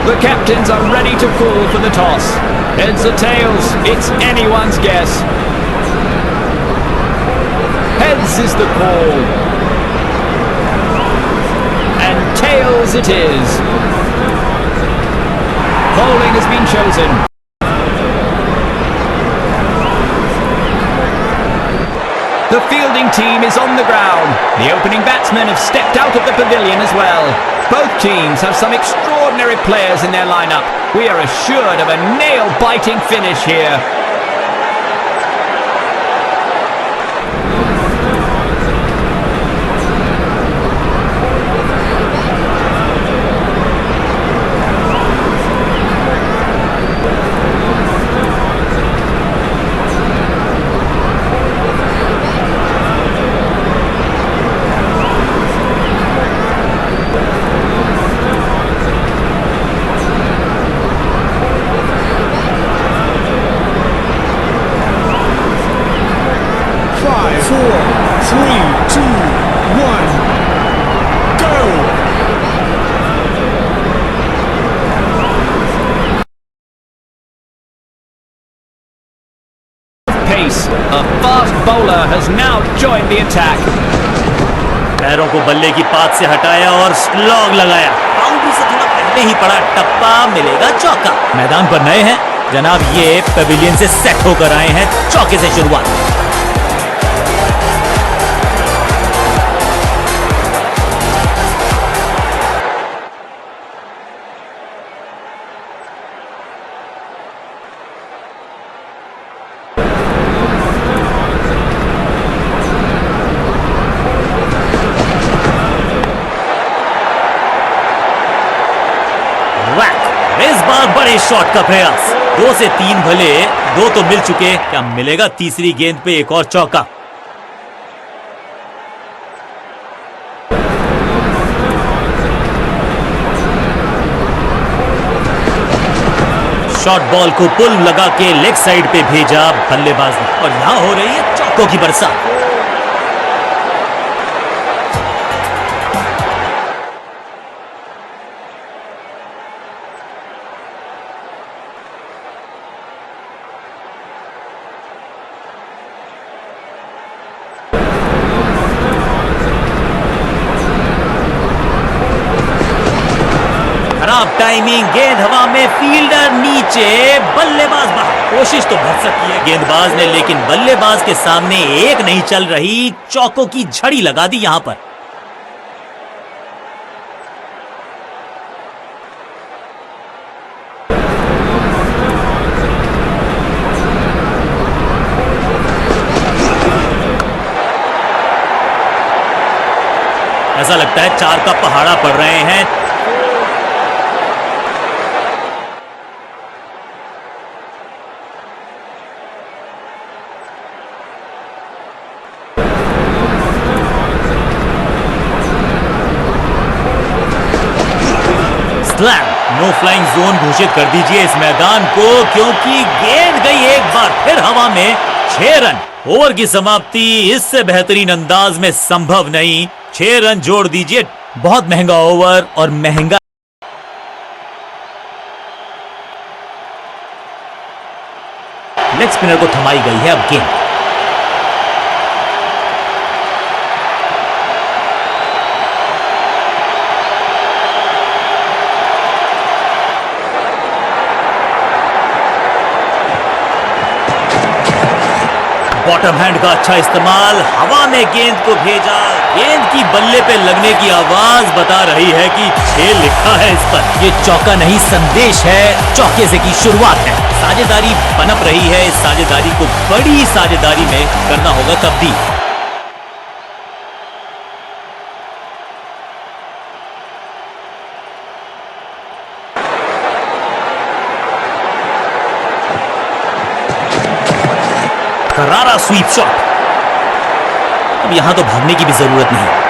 The captains are ready to call for the toss. Heads or tails, it's anyone's guess. Heads is the call. And tails it is. Bowling has been chosen. The fielding team is on the ground. The opening batsmen have stepped out of the pavilion as well. Both teams have some extraordinary players in their lineup. We are assured of a nail-biting finish here. A fast bowler has now joined the attack. पैरों को बल्ले की पात से हटाया और slog लगाया। Boundary से थोड़ा पहले ही पड़ा टप्पा, मिलेगा चौका। मैदान पर नए हैं जनाब, ये पवेलियन से सेट होकर आए हैं। चौके से शुरुआत। इस बार बड़े शॉट का प्रयास। 2 से 3 भले, 2 तो मिल चुके। क्या मिलेगा तीसरी गेंद पे एक और चौका? शॉर्ट बॉल को पुल लगा के लेग साइड पे भेजा बल्लेबाज ने, और यहां हो रही है चौकों की बरसात। टाइमिंग, गेंद हवा में, फील्डर नीचे, बल्लेबाज बाहर। कोशिश तो भरसक की है गेंदबाज ने, लेकिन बल्लेबाज के सामने एक नहीं चल रही। चौकों की झड़ी लगा दी यहां पर। ऐसा लगता है 4 का पहाड़ा पड़ रहे हैं। नो फ्लाइंग जोन घोषित कर दीजिए इस मैदान को, क्योंकि गेंद गई एक बार फिर हवा में। 6 रन। ओवर की समाप्ति इससे बेहतरीन अंदाज में संभव नहीं। 6 रन जोड़ दीजिए। बहुत महंगा ओवर और महंगा। लेग स्पिनर को थमाई गई है अब गेंद। बॉटम हैंड का अच्छा इस्तेमाल, हवा में गेंद को भेजा। गेंद की बल्ले पे लगने की आवाज बता रही है कि खेल लिखा है इस पर। ये चौका नहीं, संदेश है। चौके से की शुरुआत है। साझेदारी पनप रही है। इस साझेदारी को बड़ी साझेदारी में करना होगा तब्दील। करारा स्वीप शॉट। अब यहां तो भागने की भी जरूरत नहीं।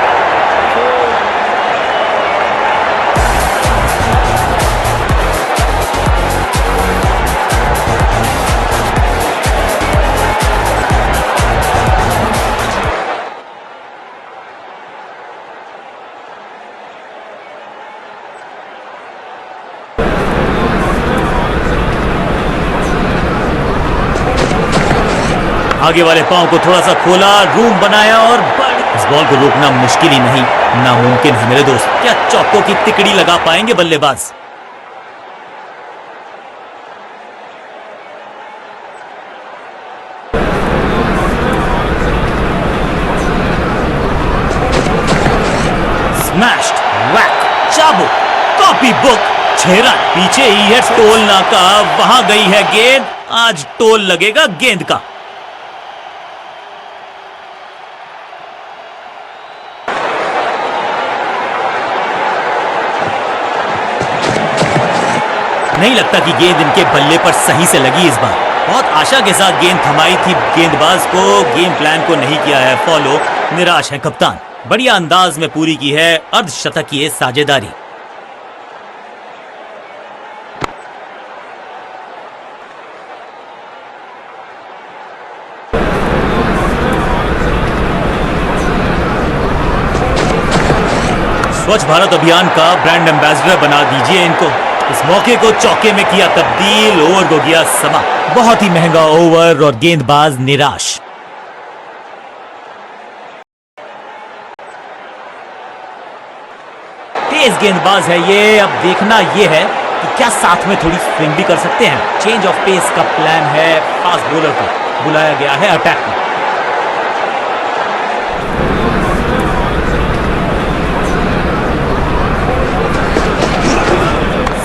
आगे वाले पांव को थोड़ा सा खोला, रूम बनाया और इस बॉल को रोकना मुश्किल ही नहीं, नामुमकिन है मेरे दोस्त। क्या चौकों की तिकड़ी लगा पाएंगे बल्लेबाज? स्मैश्ड, वैक, चाबुक, कॉपी बुक, 6 रन। पीछे ही है टोल नाका, वहां गई है गेंद, आज टोल लगेगा गेंद का। नहीं लगता कि गेंद इनके बल्ले पर सही से लगी इस बार। बहुत आशा के साथ गेंद थमाई थी गेंदबाज को, गेम प्लान को नहीं किया है फॉलो, निराश है कप्तान। बढ़िया अंदाज में पूरी की है अर्धशतकीय साझेदारी। स्वच्छ भारत अभियान का ब्रांड एम्बेसडर बना दीजिए इनको। इस मौके को चौके में किया तब्दील, ओवर को गया समा। बहुत ही महंगा ओवर और गेंदबाज निराश। तेज गेंदबाज है ये, अब देखना ये है कि क्या साथ में थोड़ी स्विंग भी कर सकते हैं। चेंज ऑफ पेस का प्लान है, फास्ट बॉलर को बुलाया गया है अटैक में।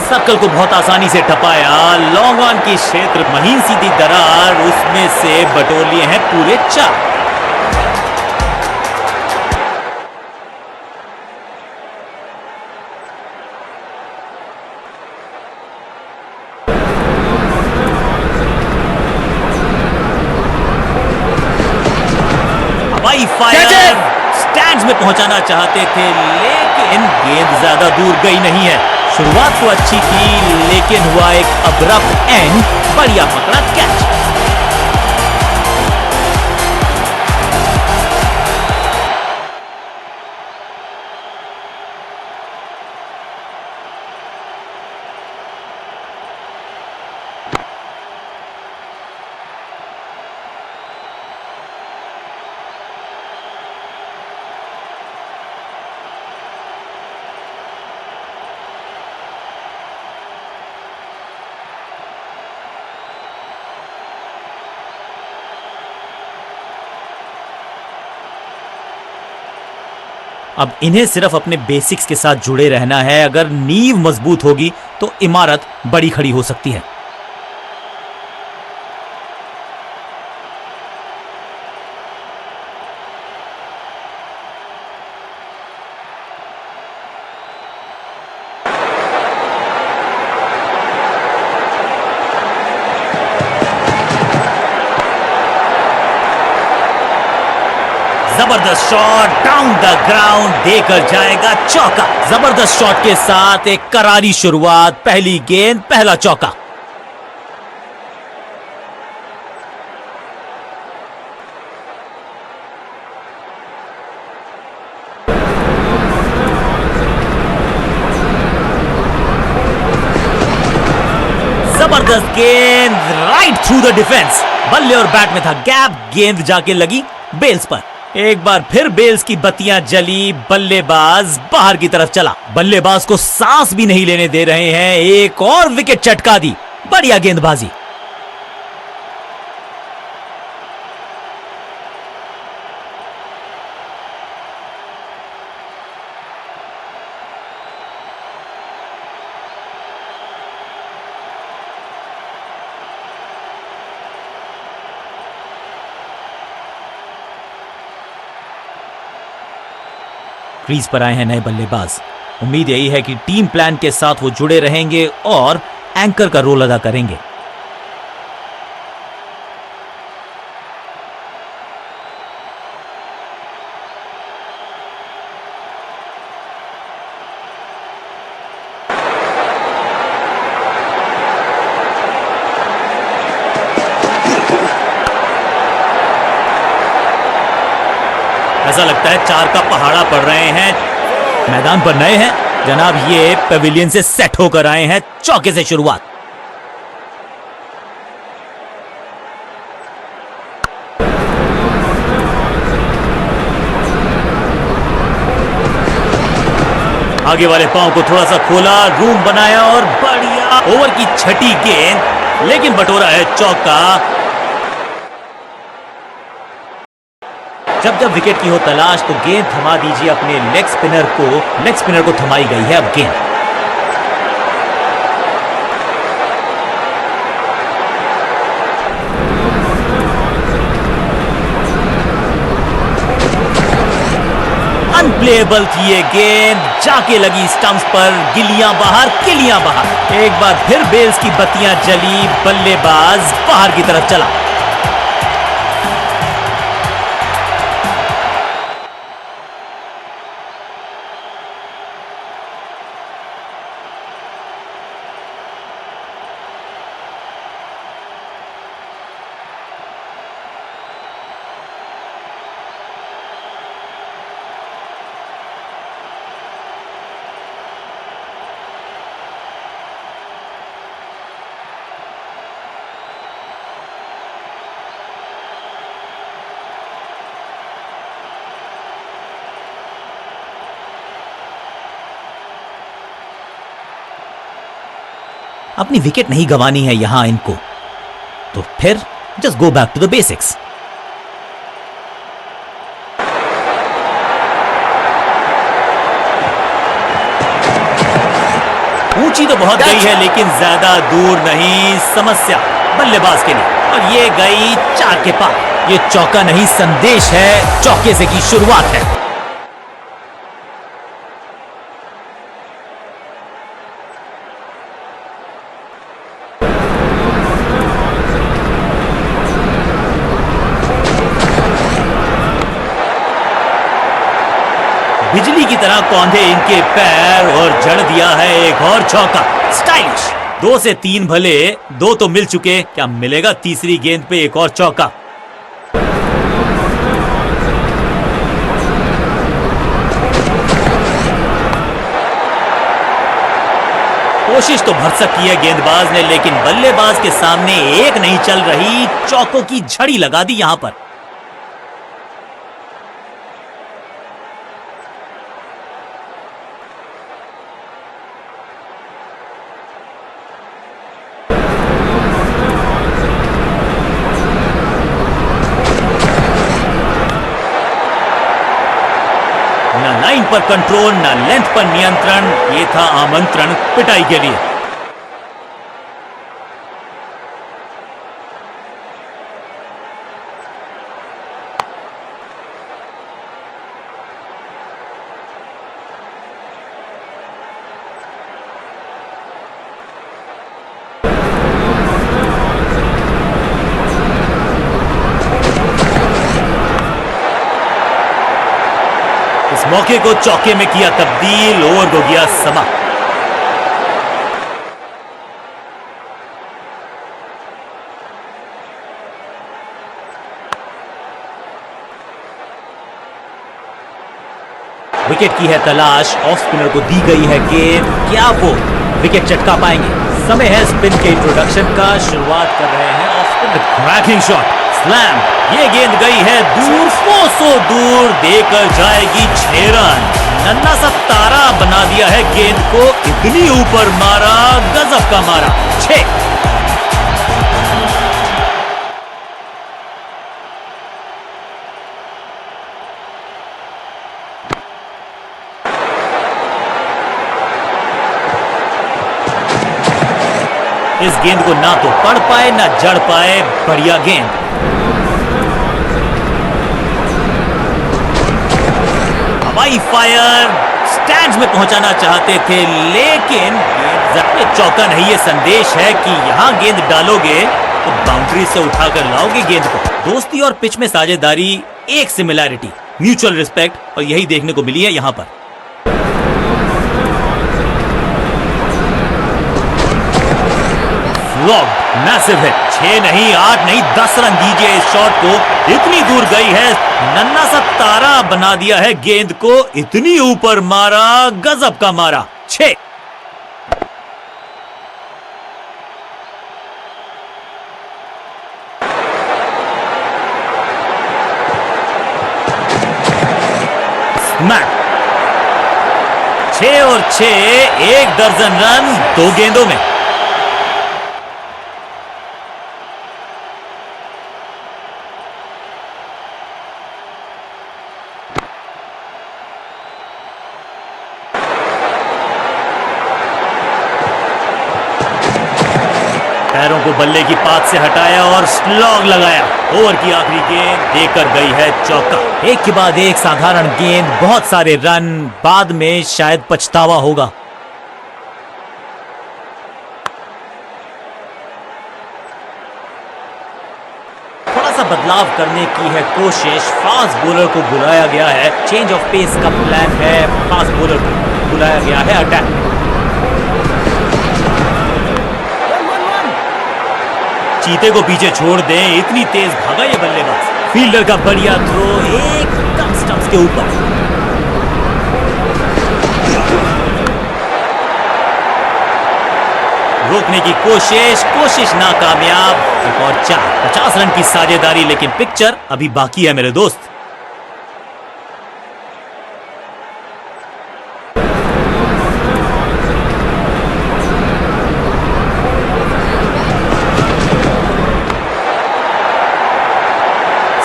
सर्कल को बहुत आसानी से टपाया, लॉन्ग ऑन की क्षेत्र, महीन सीधी दरार, उसमें से बटोर लिए हैं पूरे 4। हवाई फायर स्टैंड्स में पहुंचाना चाहते थे, लेकिन गेंद ज्यादा दूर गई नहीं है। शुरुआत तो अच्छी थी, लेकिन हुआ एक अब्रप्ट एंड। बढ़िया पकड़ा कैच। अब इन्हें सिर्फ अपने बेसिक्स के साथ जुड़े रहना है। अगर नींव मजबूत होगी तो इमारत बड़ी खड़ी हो सकती है। जबरदस्त शॉट डाउन द ग्राउंड, देकर जाएगा चौका। जबरदस्त शॉट के साथ एक करारी शुरुआत, पहली गेंद पहला चौका। जबरदस्त गेंद राइट थ्रू द डिफेंस। बल्ले और बैट में था गैप, गेंद जाके लगी बेल्स पर। एक बार फिर बेल्स की बत्तियां जली, बल्लेबाज बाहर की तरफ चला। बल्लेबाज को सांस भी नहीं लेने दे रहे हैं, एक और विकेट चटका दी। बढ़िया गेंदबाजी। क्रीज पर आए हैं नए बल्लेबाज। उम्मीद यही है कि टीम प्लान के साथ वो जुड़े रहेंगे और एंकर का रोल अदा करेंगे। ऐसा लगता है 4 का पहाड़ा पड़ रहे हैं। मैदान पर नए हैं जनाब, ये पेविलियन से सेट होकर आए हैं। चौके से शुरुआत। आगे वाले पांव को थोड़ा सा खोला, रूम बनाया और बढ़िया ओवर की छठी गेंद, लेकिन बटोरा है चौका। जब जब विकेट की हो तलाश तो गेंद थमा दीजिए अपने लेग स्पिनर को थमाई गई है अब गेंद। अनप्लेएबल थी ये गेंद, जाके लगी स्टंप्स पर, गिलियां बाहर किलियां बाहर। एक बार फिर बेल्स की बत्तियां जली, बल्लेबाज बाहर की तरफ चला। अपनी विकेट नहीं गंवानी है यहां इनको, तो फिर just go back to the basics. ऊंची तो बहुत गई है लेकिन ज्यादा दूर नहीं, समस्या बल्लेबाज के लिए, और ये गई 4 के पार। ये चौका नहीं संदेश है, चौके से की शुरुआत है। बिजली की तरह कौंधे इनके पैर और जड़ दिया है एक और चौका। स्टाइलिश। 2 से 3 भले, 2 तो मिल चुके, क्या मिलेगा तीसरी गेंद पे एक और चौका। कोशिश तो भरसक की है गेंदबाज ने, लेकिन बल्लेबाज के सामने एक नहीं चल रही, चौकों की झड़ी लगा दी यहां पर। ना लाइन पर कंट्रोल, ना लेंथ पर नियंत्रण, ये था आमंत्रण पिटाई के लिए। इस मौके को चौके में किया तब्दील, ओवर हो गया समा। विकेट की है तलाश, ऑफ स्पिनर को दी गई है गेंद, क्या वो विकेट चटका पाएंगे? समय है स्पिन के इंट्रोडक्शन का, शुरुआत कर रहे हैं off spin. Cracking shot, slam, ये गेंद गई है दूर, 100 दूर, देकर जाएगी 6 रन। नन्हा सा तारा बना दिया है गेंद को, इतनी ऊपर मारा, गजब का मारा, 6। इस गेंद को ना तो पढ़ पाए ना जड़ पाए, बढ़िया गेंद। हवाई फायर, स्टैंड्स में पहुंचाना चाहते थे, लेकिन ये चौका नहीं, ये संदेश है कि यहां गेंद डालोगे तो बाउंड्री से उठाकर लाओगे गेंद को। दोस्ती और पिच में साझेदारी, एक सिमिलैरिटी, म्यूचुअल रिस्पेक्ट, और यही देखने को मिली है यहां पर। मैसिव है, 6 नहीं 8 नहीं 10 रन दीजिए इस शॉट को, इतनी दूर गई है, नन्हा सा तारा बना दिया है गेंद को, इतनी ऊपर मारा, गजब का मारा, 6। स्मैक, 6 और 6, 1 दर्जन रन 2 गेंदों में। पैरों को बल्ले की पात से हटाया और स्लॉग लगाया। ओवर की आखिरी गेंद देकर गई है चौका। एक के बाद एक साधारण गेंद, बहुत सारे रन, बाद में शायद पछतावा होगा। थोड़ा सा बदलाव करने की है कोशिश। फास्ट बॉलर को बुलाया गया है, चेंज ऑफ पेस का प्लान है। फास्ट बॉलर को बुलाया गया है अटैक में। चीते को पीछे छोड़ दें, इतनी तेज भागा ये बल्लेबाज। फील्डर का बढ़िया थ्रो एकदम स्टंप्स के ऊपर। रोकने की कोशिश नाकामयाब। एक और 4, 50 रन की साझेदारी, लेकिन पिक्चर अभी बाकी है मेरे दोस्त।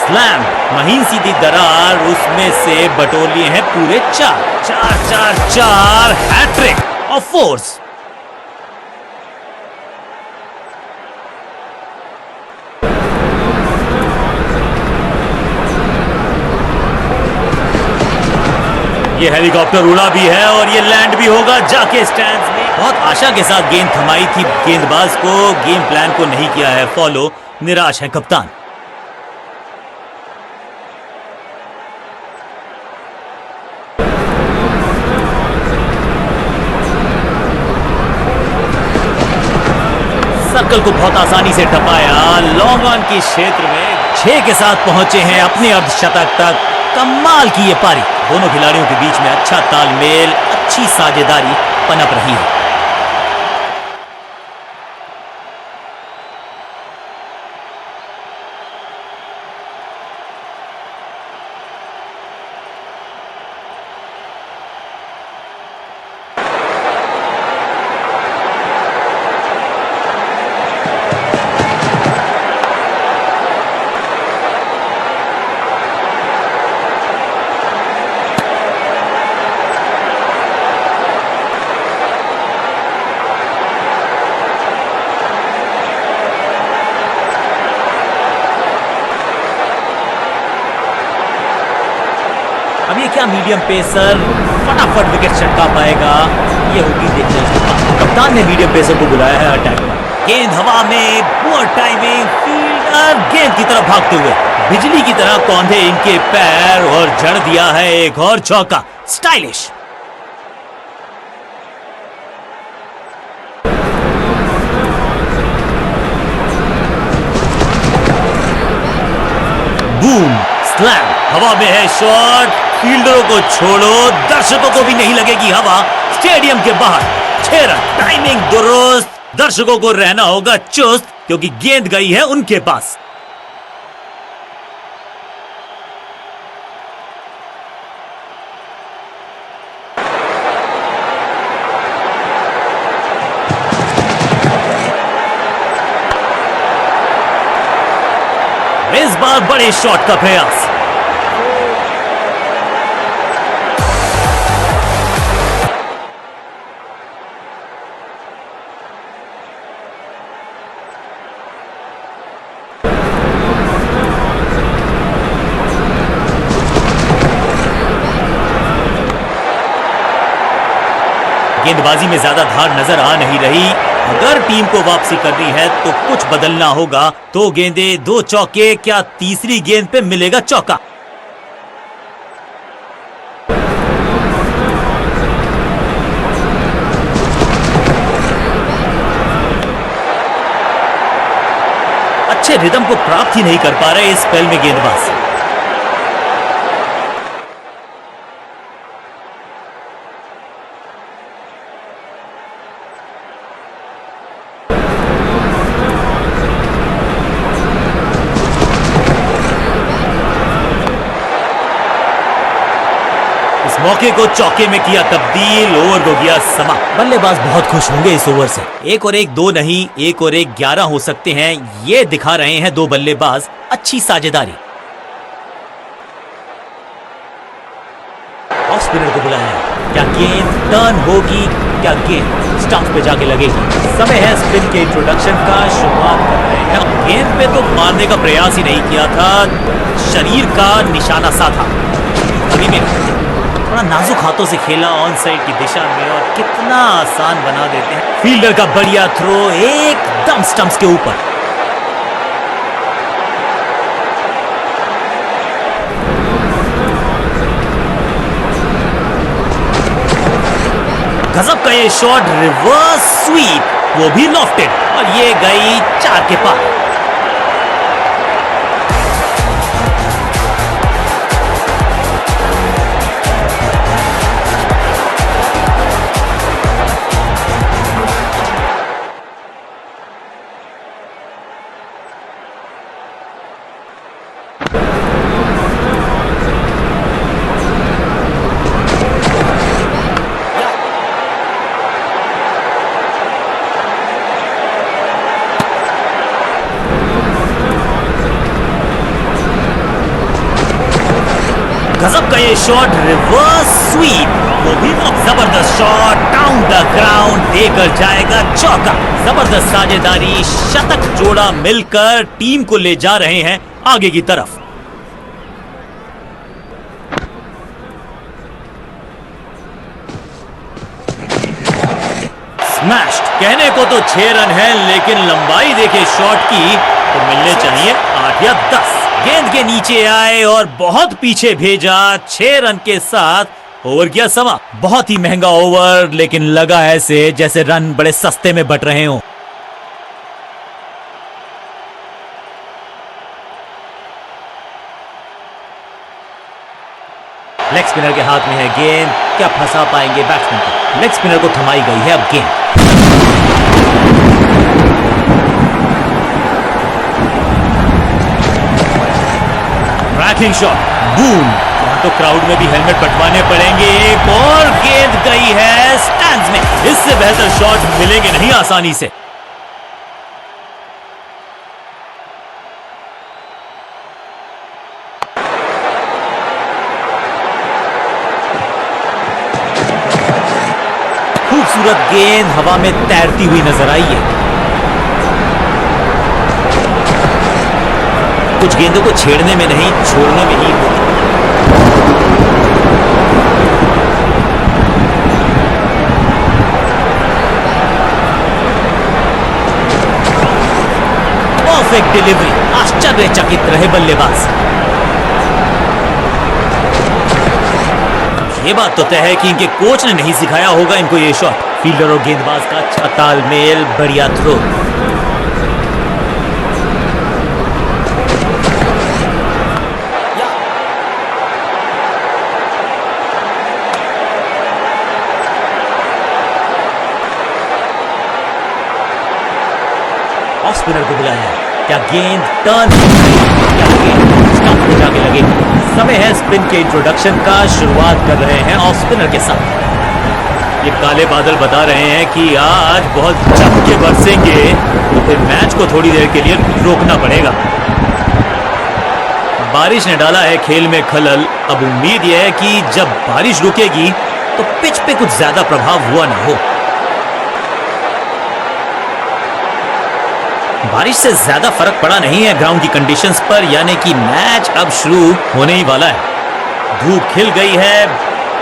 स्लैम, महीन सीधी दरार, उसमें से बटोर लिए हैं पूरे 4 हैट्रिक ऑफ फोर्स। ये हेलीकॉप्टर उड़ा भी है और ये लैंड भी होगा जाके स्टैंड्स में। बहुत आशा के साथ गेंद थमाई थी गेंदबाज को, गेम प्लान को नहीं किया है फॉलो, निराश है कप्तान। सर्कल को बहुत आसानी से टपाया। लॉन्ग ऑन की क्षेत्र में 6 के साथ पहुंचे हैं अपने अर्धशतक तक। कमाल की ये पारी। दोनों खिलाड़ियों के बीच में अच्छा तालमेल, अच्छी साझेदारी पनप रही है। अब ये क्या मीडियम पेसर फटाफट विकेट छटका पाएगा, ये होगी देखने की बात। कप्तान ने मीडियम पेसर को बुलाया है अटैक पर। गेंद हवा में, पुअर टाइमिंग, फील्डर गेंद की तरफ भागते हुए बिजली की तरह कौंधे इनके पैर और जड़ दिया है एक और चौका। स्टाइलिश। बूम, स्लैम, हवा में है शॉट। फील्डरों को छोड़ो, दर्शकों को भी नहीं लगेगी हवा। स्टेडियम के बाहर 6 रन, टाइमिंग दुरुस्त। दर्शकों को रहना होगा चुस्त, क्योंकि गेंद गई है उनके पास। इस बार बड़े शॉट का प्रयास। गेंदबाजी में ज्यादा धार नजर आ नहीं रही। अगर टीम को वापसी करनी है तो कुछ बदलना होगा। 2 गेंदे, 2 चौके, क्या तीसरी गेंद पे मिलेगा चौका? अच्छे रिदम को प्राप्त ही नहीं कर पा रहे इस स्पेल में गेंदबाज। मौके को चौके में किया तब्दील, ओवर को किया समा। बल्लेबाज बहुत खुश होंगे इस ओवर से। 1 और 1 2 नहीं, 1 और 1 11 हो सकते हैं, ये दिखा रहे हैं दो बल्लेबाज अच्छी साझेदारी। ऑफ स्पिनर को बुलाया, क्या गेंद टर्न होगी, क्या गेंद स्टंप पे जाके लगेगी। समय है स्पिन के इंट्रोडक्शन का, शुरुआत कर रहे हैं। गेंद पे तो मारने का प्रयास ही नहीं किया था, शरीर का निशाना सा था। अभी में थोड़ा नाजुक हाथों से खेला ऑन साइड की दिशा में, और कितना आसान बना देते हैं। फील्डर का बढ़िया थ्रो एकदम स्टंप्स के ऊपर। गजब का ये शॉट, रिवर्स स्वीप, वो भी लॉफ्टेड, और ये गई 4 के पार। गजब का ये शॉट, रिवर्स स्वीप, वो भी जबरदस्त शॉट, डाउन द ग्राउंड, देकर जाएगा चौका। जबरदस्त साझेदारी, शतक जोड़ा मिलकर टीम को ले जा रहे हैं आगे की तरफ। स्मैश्ड, कहने को तो 6 रन है, लेकिन लंबाई देखे शॉट की तो मिलने चाहिए 8 या 10। गेंद के नीचे आए और बहुत पीछे भेजा, 6 रन के साथ ओवर किया समा। बहुत ही महंगा ओवर, लेकिन लगा ऐसे जैसे रन बड़े सस्ते में बट रहे हों। लेग स्पिनर के हाथ में है गेंद, क्या फंसा पाएंगे बैट्समैन को। लेग स्पिनर को थमाई गई है अब गेंद। ट्रैकिंग शॉट, बूम, यहाँ तो क्राउड में भी हेलमेट कटवाने पड़ेंगे। एक और गेंद गई है स्टैंड्स में, इससे बेहतर शॉट मिलेंगे नहीं आसानी से। खूबसूरत गेंद हवा में तैरती हुई नजर आई है। कुछ गेंदों को छेड़ने में नहीं, छोड़ने में ही होती। परफेक्ट डिलीवरी, आश्चर्यचकित रहे बल्लेबाज। ये बात तो तय है कि इनके कोच ने नहीं सिखाया होगा इनको ये शॉट। फील्डर और गेंदबाज का अच्छा तालमेल, बढ़िया थ्रो। ऑफ स्पिनर को बुलाया, क्या गेंद टर्न, क्या गेंद स्टंप पे जाके लगेगी। समय है स्पिन के इंट्रोडक्शन का, शुरुआत कर रहे हैं ऑफ स्पिनर के साथ। ये काले बादल बता रहे हैं कि आज बहुत झपके बरसेंगे, तो फिर मैच को थोड़ी देर के लिए रोकना पड़ेगा। बारिश ने डाला है खेल में खलल। अब उम्मीद यह है कि जब बारिश रुकेगी तो पिच पे कुछ ज्यादा प्रभाव हुआ ना हो। बारिश से ज्यादा फर्क पड़ा नहीं है ग्राउंड की कंडीशंस पर, यानी कि मैच अब शुरू होने ही वाला है। धूप खिल गई है,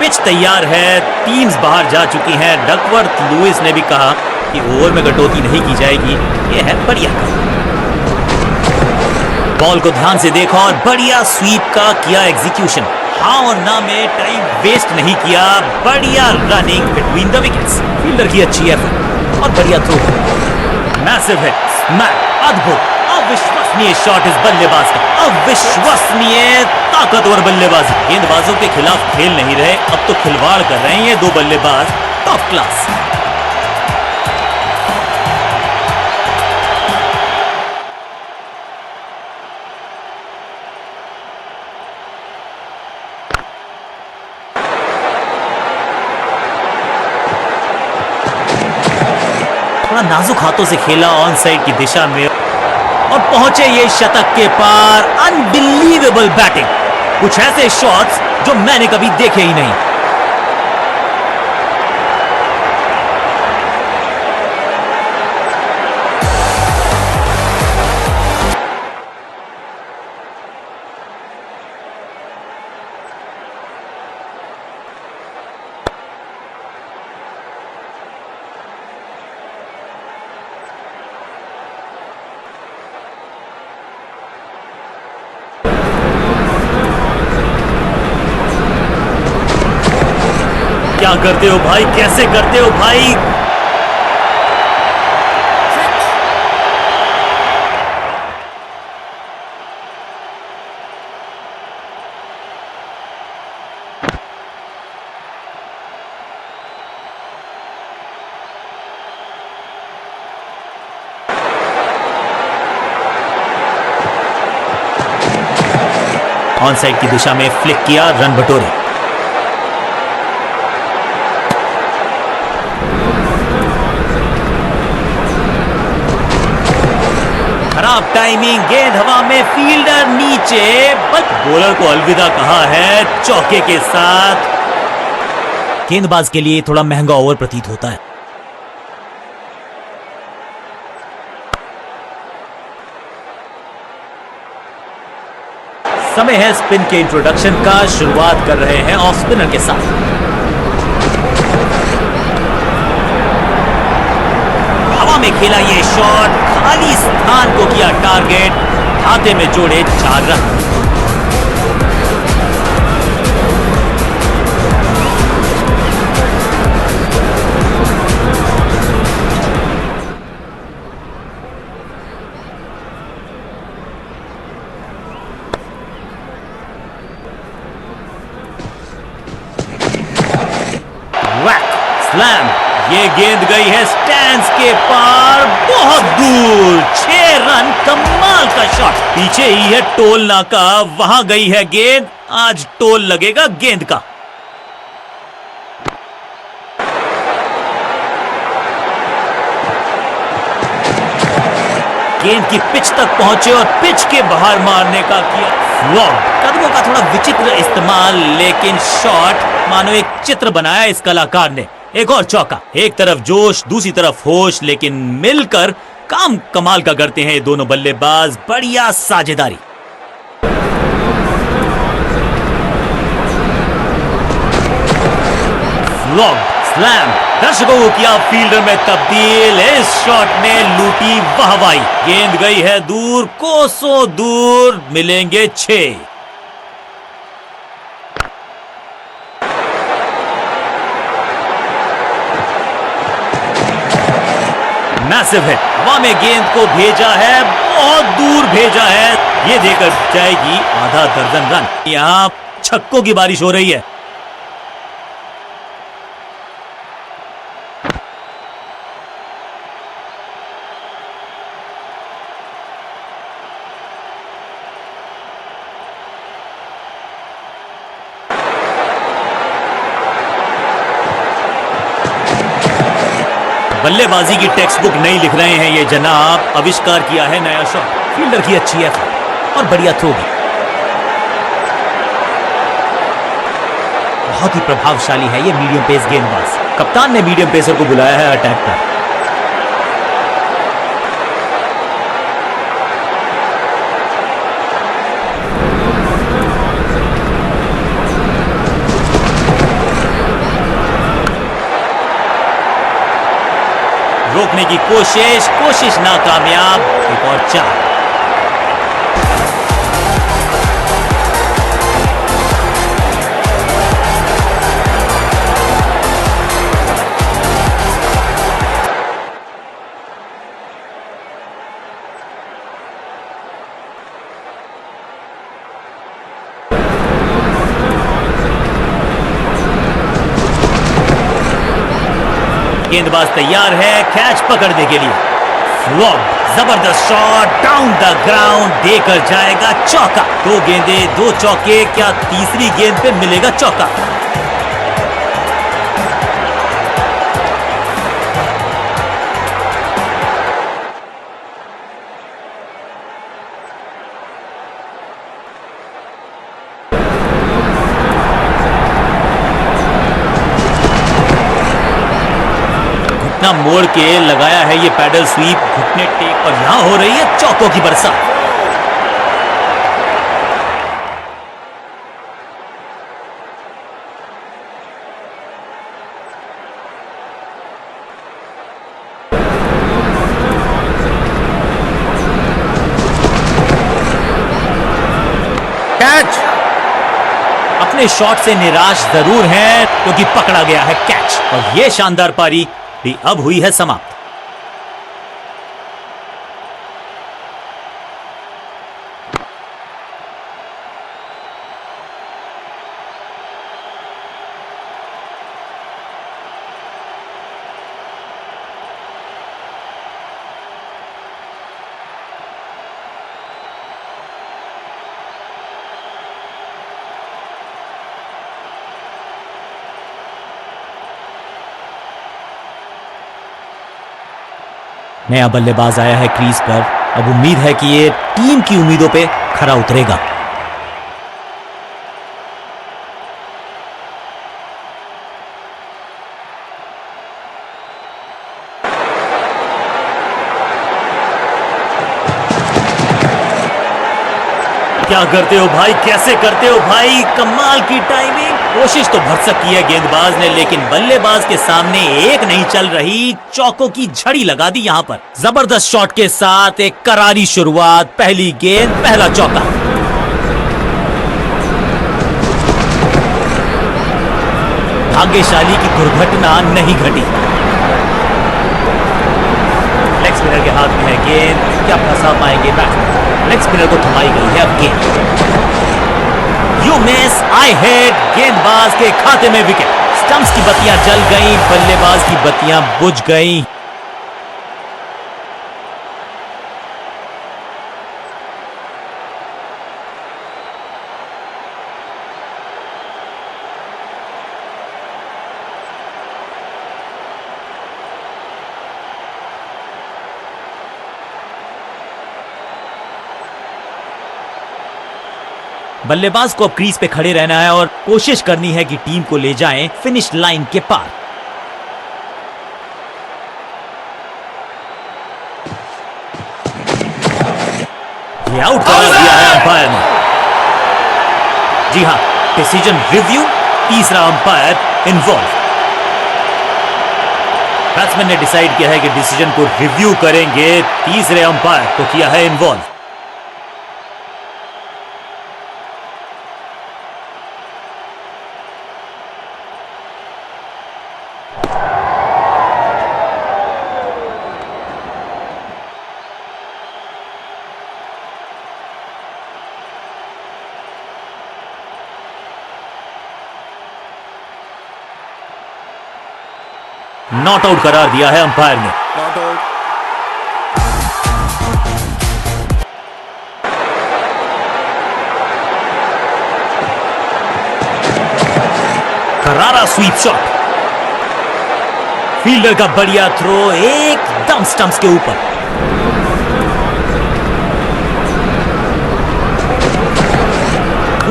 पिच तैयार है, टीम्स बाहर जा चुकी हैं। डकवर्थ लुइस ने भी कहा कि ओवर में कटौती नहीं की जाएगी। यह है बढ़िया काम। बॉल को ध्यान से देखा और बढ़िया स्वीप का किया एग्जीक्यूशन। हाँ और ना में टाइम वेस्ट नहीं किया, बढ़िया running between the wickets. Fielder की अच्छी एफर्ट और बढ़िया थ्रो। मैसिव हिट, स्मैक, अद्भुत, अविश्वसनीय शॉट इस बल्लेबाज का, अविश्वसनीय ताकतवर बल्लेबाजी। गेंदबाजों के खिलाफ खेल नहीं रहे, अब तो खिलवाड़ कर रहे हैं ये दो बल्लेबाज, टॉप क्लास। थोड़ा नाजुक हाथों से खेला ऑन साइड की दिशा में और पहुंचे ये शतक के पार। अनबिलीवेबल बैटिंग, कुछ ऐसे शॉट्स जो मैंने कभी देखे ही नहीं। क्या करते हो भाई, कैसे करते हो भाई? ऑन साइड की दिशा में फ्लिक किया, रन बटोरे। खराब टाइमिंग, गेंद हवा में, फील्डर नीचे, बट बॉलर को अलविदा कहा है चौके के साथ। गेंदबाज के लिए थोड़ा महंगा ओवर प्रतीत होता है। समय है स्पिन के इंट्रोडक्शन का। शुरुआत कर रहे हैं ऑफ स्पिनर के साथ। हवा में खेला ये शॉट, खाली स्थान को किया टारगेट, खाते में जोड़े 4 रन। वैक, स्लैम, ये गेंद गई है स्टैंड्स के पार, बहुत दूर। 6 रन, कमाल का शॉट। पीछे ही है टोल नाका, वहां गई है गेंद। आज टोल लगेगा गेंद का। गेंद की पिच तक पहुंचे और पिच के बाहर मारने का किया फ्लॉप। कदमों का थोड़ा विचित्र इस्तेमाल, लेकिन शॉट मानो एक चित्र बनाया इस कलाकार ने। एक और चौका, एक तरफ जोश, दूसरी तरफ होश, लेकिन मिलकर काम कमाल का करते हैं ये दोनों बल्लेबाज। बढ़िया साझेदारी। फ्लॉप, स्लैम, दर्शकों को किया फील्डर में तब्दील। इस शॉट ने लूटी वाहवाही। गेंद गई है दूर, कोसों दूर, मिलेंगे 6। मैसिव हिट, हवा में गेंद को भेजा है, बहुत दूर भेजा है। ये देकर जाएगी आधा दर्जन रन। यहां छक्कों की बारिश हो रही है। बल्लेबाजी की टेक्स्ट बुक नहीं लिख रहे हैं ये जनाब। आविष्कार किया है नया शॉट। फील्डर की अच्छी एफर्ट और बढ़िया थ्रो भी। बहुत ही प्रभावशाली है ये मीडियम पेस गेंदबाज। कप्तान ने मीडियम पेसर को बुलाया है अटैक पर। रोकने की कोशिश नाकामयाब। एक और 4। गेंदबाज तैयार है कैच पकड़ने के लिए। फ्लॉप, जबरदस्त शॉट, डाउन द ग्राउंड, देकर जाएगा चौका। 2 गेंदे 2 चौके, क्या तीसरी गेंद पे मिलेगा चौका? छोड़ के लगाया है ये पैडल स्वीप, घुटने टेक, और यहां हो रही है चौकों की बरसात। कैच। अपने शॉट से निराश जरूर हैं क्योंकि पकड़ा गया है कैच, और यह शानदार पारी भी अब हुई है समाप्त। नया बल्लेबाज आया है क्रीज पर। अब उम्मीद है कि ये टीम की उम्मीदों पे खरा उतरेगा। क्या करते हो भाई, कैसे करते हो भाई, कमाल की टाइमिंग। कोशिश तो भरसक की है गेंदबाज ने, लेकिन बल्लेबाज के सामने एक नहीं चल रही, चौकों की झड़ी लगा दी यहां पर। जबरदस्त शॉट के साथ एक करारी शुरुआत, पहली गेंद पहला चौका। भाग्यशाली की दुर्घटना नहीं घटी। लेग स्पिनर के हाथ में है गेंद, क्या फंसा पाएंगे बैट्समैन। लेग स्पिनर को थमाई गई है अब गेंद। यू मिस, आई हिट, गेंदबाज के खाते में विकेट। स्टंप्स की बत्तियां जल गईं, बल्लेबाज की बत्तियां बुझ गईं। बल्लेबाज को अब क्रीज पे खड़े रहना है और कोशिश करनी है कि टीम को ले जाएं फिनिश लाइन के पार। ये आउट कर दिया है अंपायर ने। जी हां, डिसीजन रिव्यू, तीसरा अंपायर इन्वॉल्व। बैट्समैन ने डिसाइड किया है कि डिसीजन को रिव्यू करेंगे, तीसरे अंपायर को किया है इन्वॉल्व। नॉट आउट करार दिया है अंपायर ने। Not out. करारा स्वीप शॉट, फील्डर का बढ़िया थ्रो, एकदम स्टंप्स के ऊपर।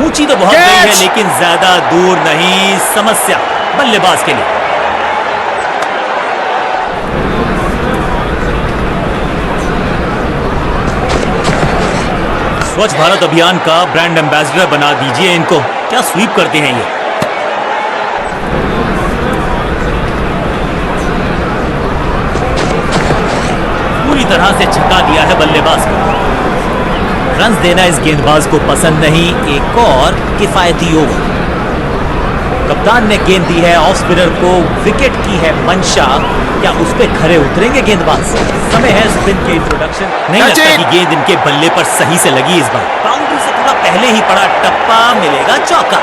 ऊंची तो बहुत गई है लेकिन ज्यादा दूर नहीं, समस्या बल्लेबाज के लिए। स्वच्छ भारत अभियान का ब्रांड एम्बेसडर बना दीजिए इनको। क्या स्वीप करते हैं ये। पूरी तरह से छका दिया है बल्लेबाज को। रन्स देना इस गेंदबाज को पसंद नहीं, एक और किफायती ओवर। कप्तान ने गेंद दी है ऑफ स्पिनर को, विकेट की है मंशा, क्या उस पे खरे उतरेंगे गेंदबाज। समय है स्पिन के इंट्रोडक्शन। नहीं लगता कि गेंद इनके बल्ले पर सही से लगी इस बार। बाउंड्री से थोड़ा पहले ही पड़ा टप्पा, मिलेगा चौका।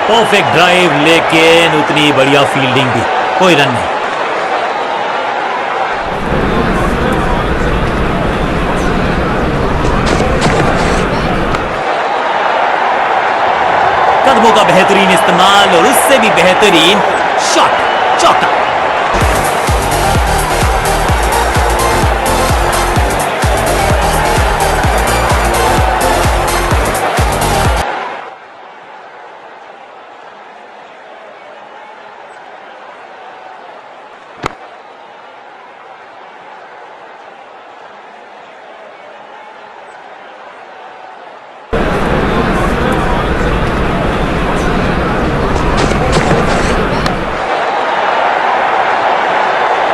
परफेक्ट ड्राइव, लेकिन उतनी बढ़िया फील्डिंग भी, कोई रन नहीं। चौकों का बेहतरीन इस्तेमाल और उससे भी बेहतरीन शॉट, चौका।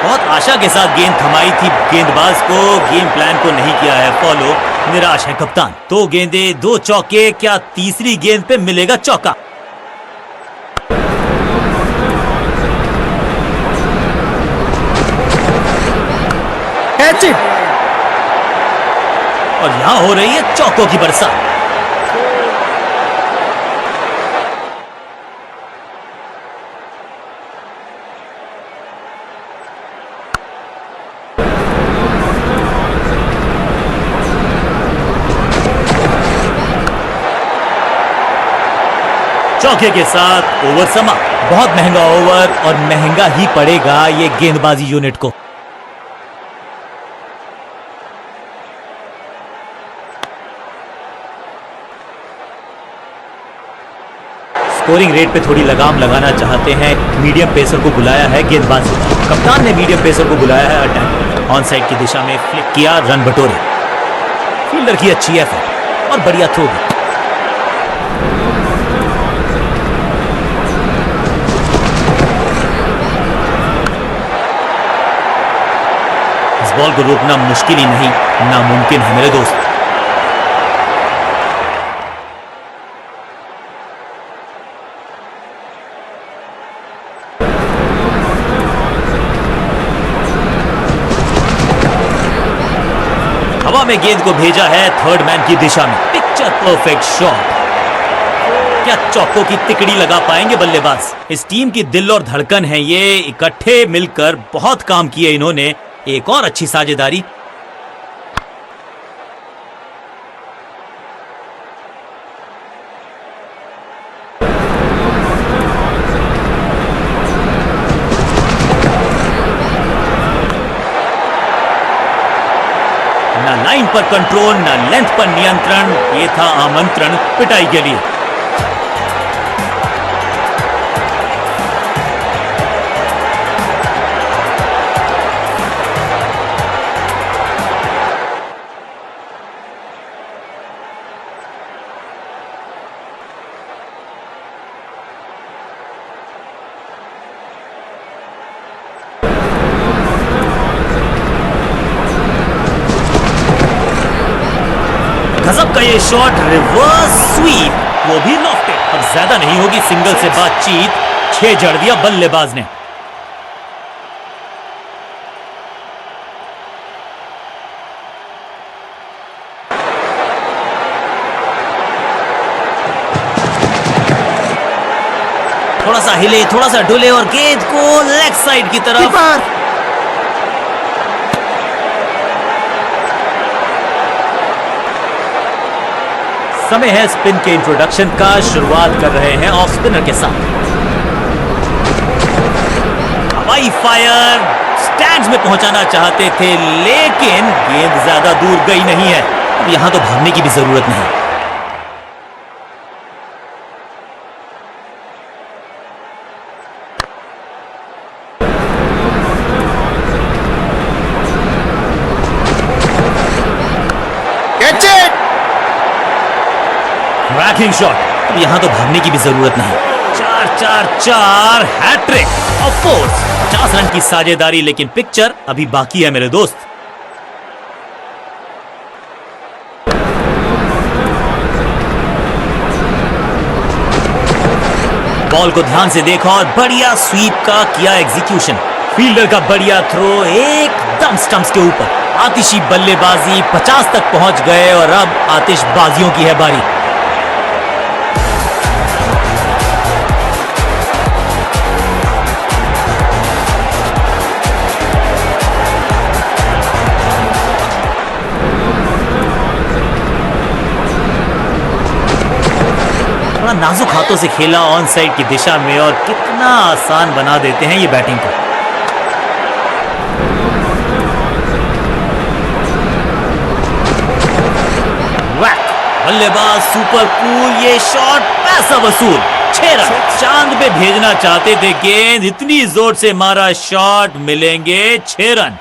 बहुत आशा के साथ गेंद थमाई थी गेंदबाज को, गेम प्लान को नहीं किया है फॉलो, निराश है कप्तान। 2 गेंदें 2 चौके, क्या तीसरी गेंद पे मिलेगा चौका? Catch it. और यहां हो रही है चौकों की बरसात। चौके के साथ ओवर समाप्त। बहुत महंगा ओवर और महंगा ही पड़ेगा ये गेंदबाजी यूनिट को। स्कोरिंग रेट पे थोड़ी लगाम लगाना चाहते हैं, मीडियम पेसर को बुलाया है गेंदबाज। कप्तान ने मीडियम पेसर को बुलाया है अटैक। ऑन साइड की दिशा में फ्लिक किया, रन बटोरे। फील्डर की अच्छी एफर्ट और बढ़िया थ्रो भी। इस बॉल को रोकना मुश्किल ही नहीं, नामुमकिन है मेरे दोस्त। हवा में गेंद को भेजा है थर्ड मैन की दिशा में। Picture perfect shot. क्या चौकों की तिकड़ी लगा पाएंगे बल्लेबाज? इस टीम की दिल और धड़कन है ये, इकट्ठे मिलकर बहुत काम किए इन्होंने। एक और अच्छी साझेदारी। ना लाइन पर कंट्रोल, ना लेंथ पर नियंत्रण। ये था आमंत्रण पिटाई के लिए। गजब का ये शॉट, रिवर्स स्वीप, वो भी लॉफ्टेड। अब ज्यादा नहीं होगी सिंगल से बातचीत, 6 जड़ दिया बल्लेबाज ने। थोड़ा सा हिले, थोड़ा सा डुले और गेंद को लेग साइड की तरफ। समय है स्पिन के इंट्रोडक्शन का। शुरुआत कर रहे हैं ऑफ स्पिनर के साथ। हवाई फायर, स्टैंड्स में पहुंचाना चाहते थे लेकिन गेंद ज्यादा दूर गई नहीं है। अब यहां तो भागने की भी जरूरत नहीं। Catch it. Cracking shot. अब यहां तो भागने की भी जरूरत नहीं। 4-4-4 हैट्रिक ऑफ कोर्स। 50 रन की साझेदारी, लेकिन पिक्चर अभी बाकी है मेरे दोस्त। बॉल को ध्यान से देखा और बढ़िया स्वीप का किया एग्जीक्यूशन। फील्डर का बढ़िया थ्रो एकदम स्टंप्स के ऊपर। आतिशी बल्लेबाजी, 50 तक पहुंच गए और अब आतिशबाजियों की है बारी। बड़ा नाजुक हाथों से खेला ऑन साइड की दिशा में और कितना आसान बना देते हैं ये बैटिंग को। वैक, बल्लेबाज सुपर कूल, ये शॉट पैसा वसूल। 6 रन, चांद पे भेजना चाहते थे गेंद, इतनी जोर से मारा शॉट, मिलेंगे 6 रन।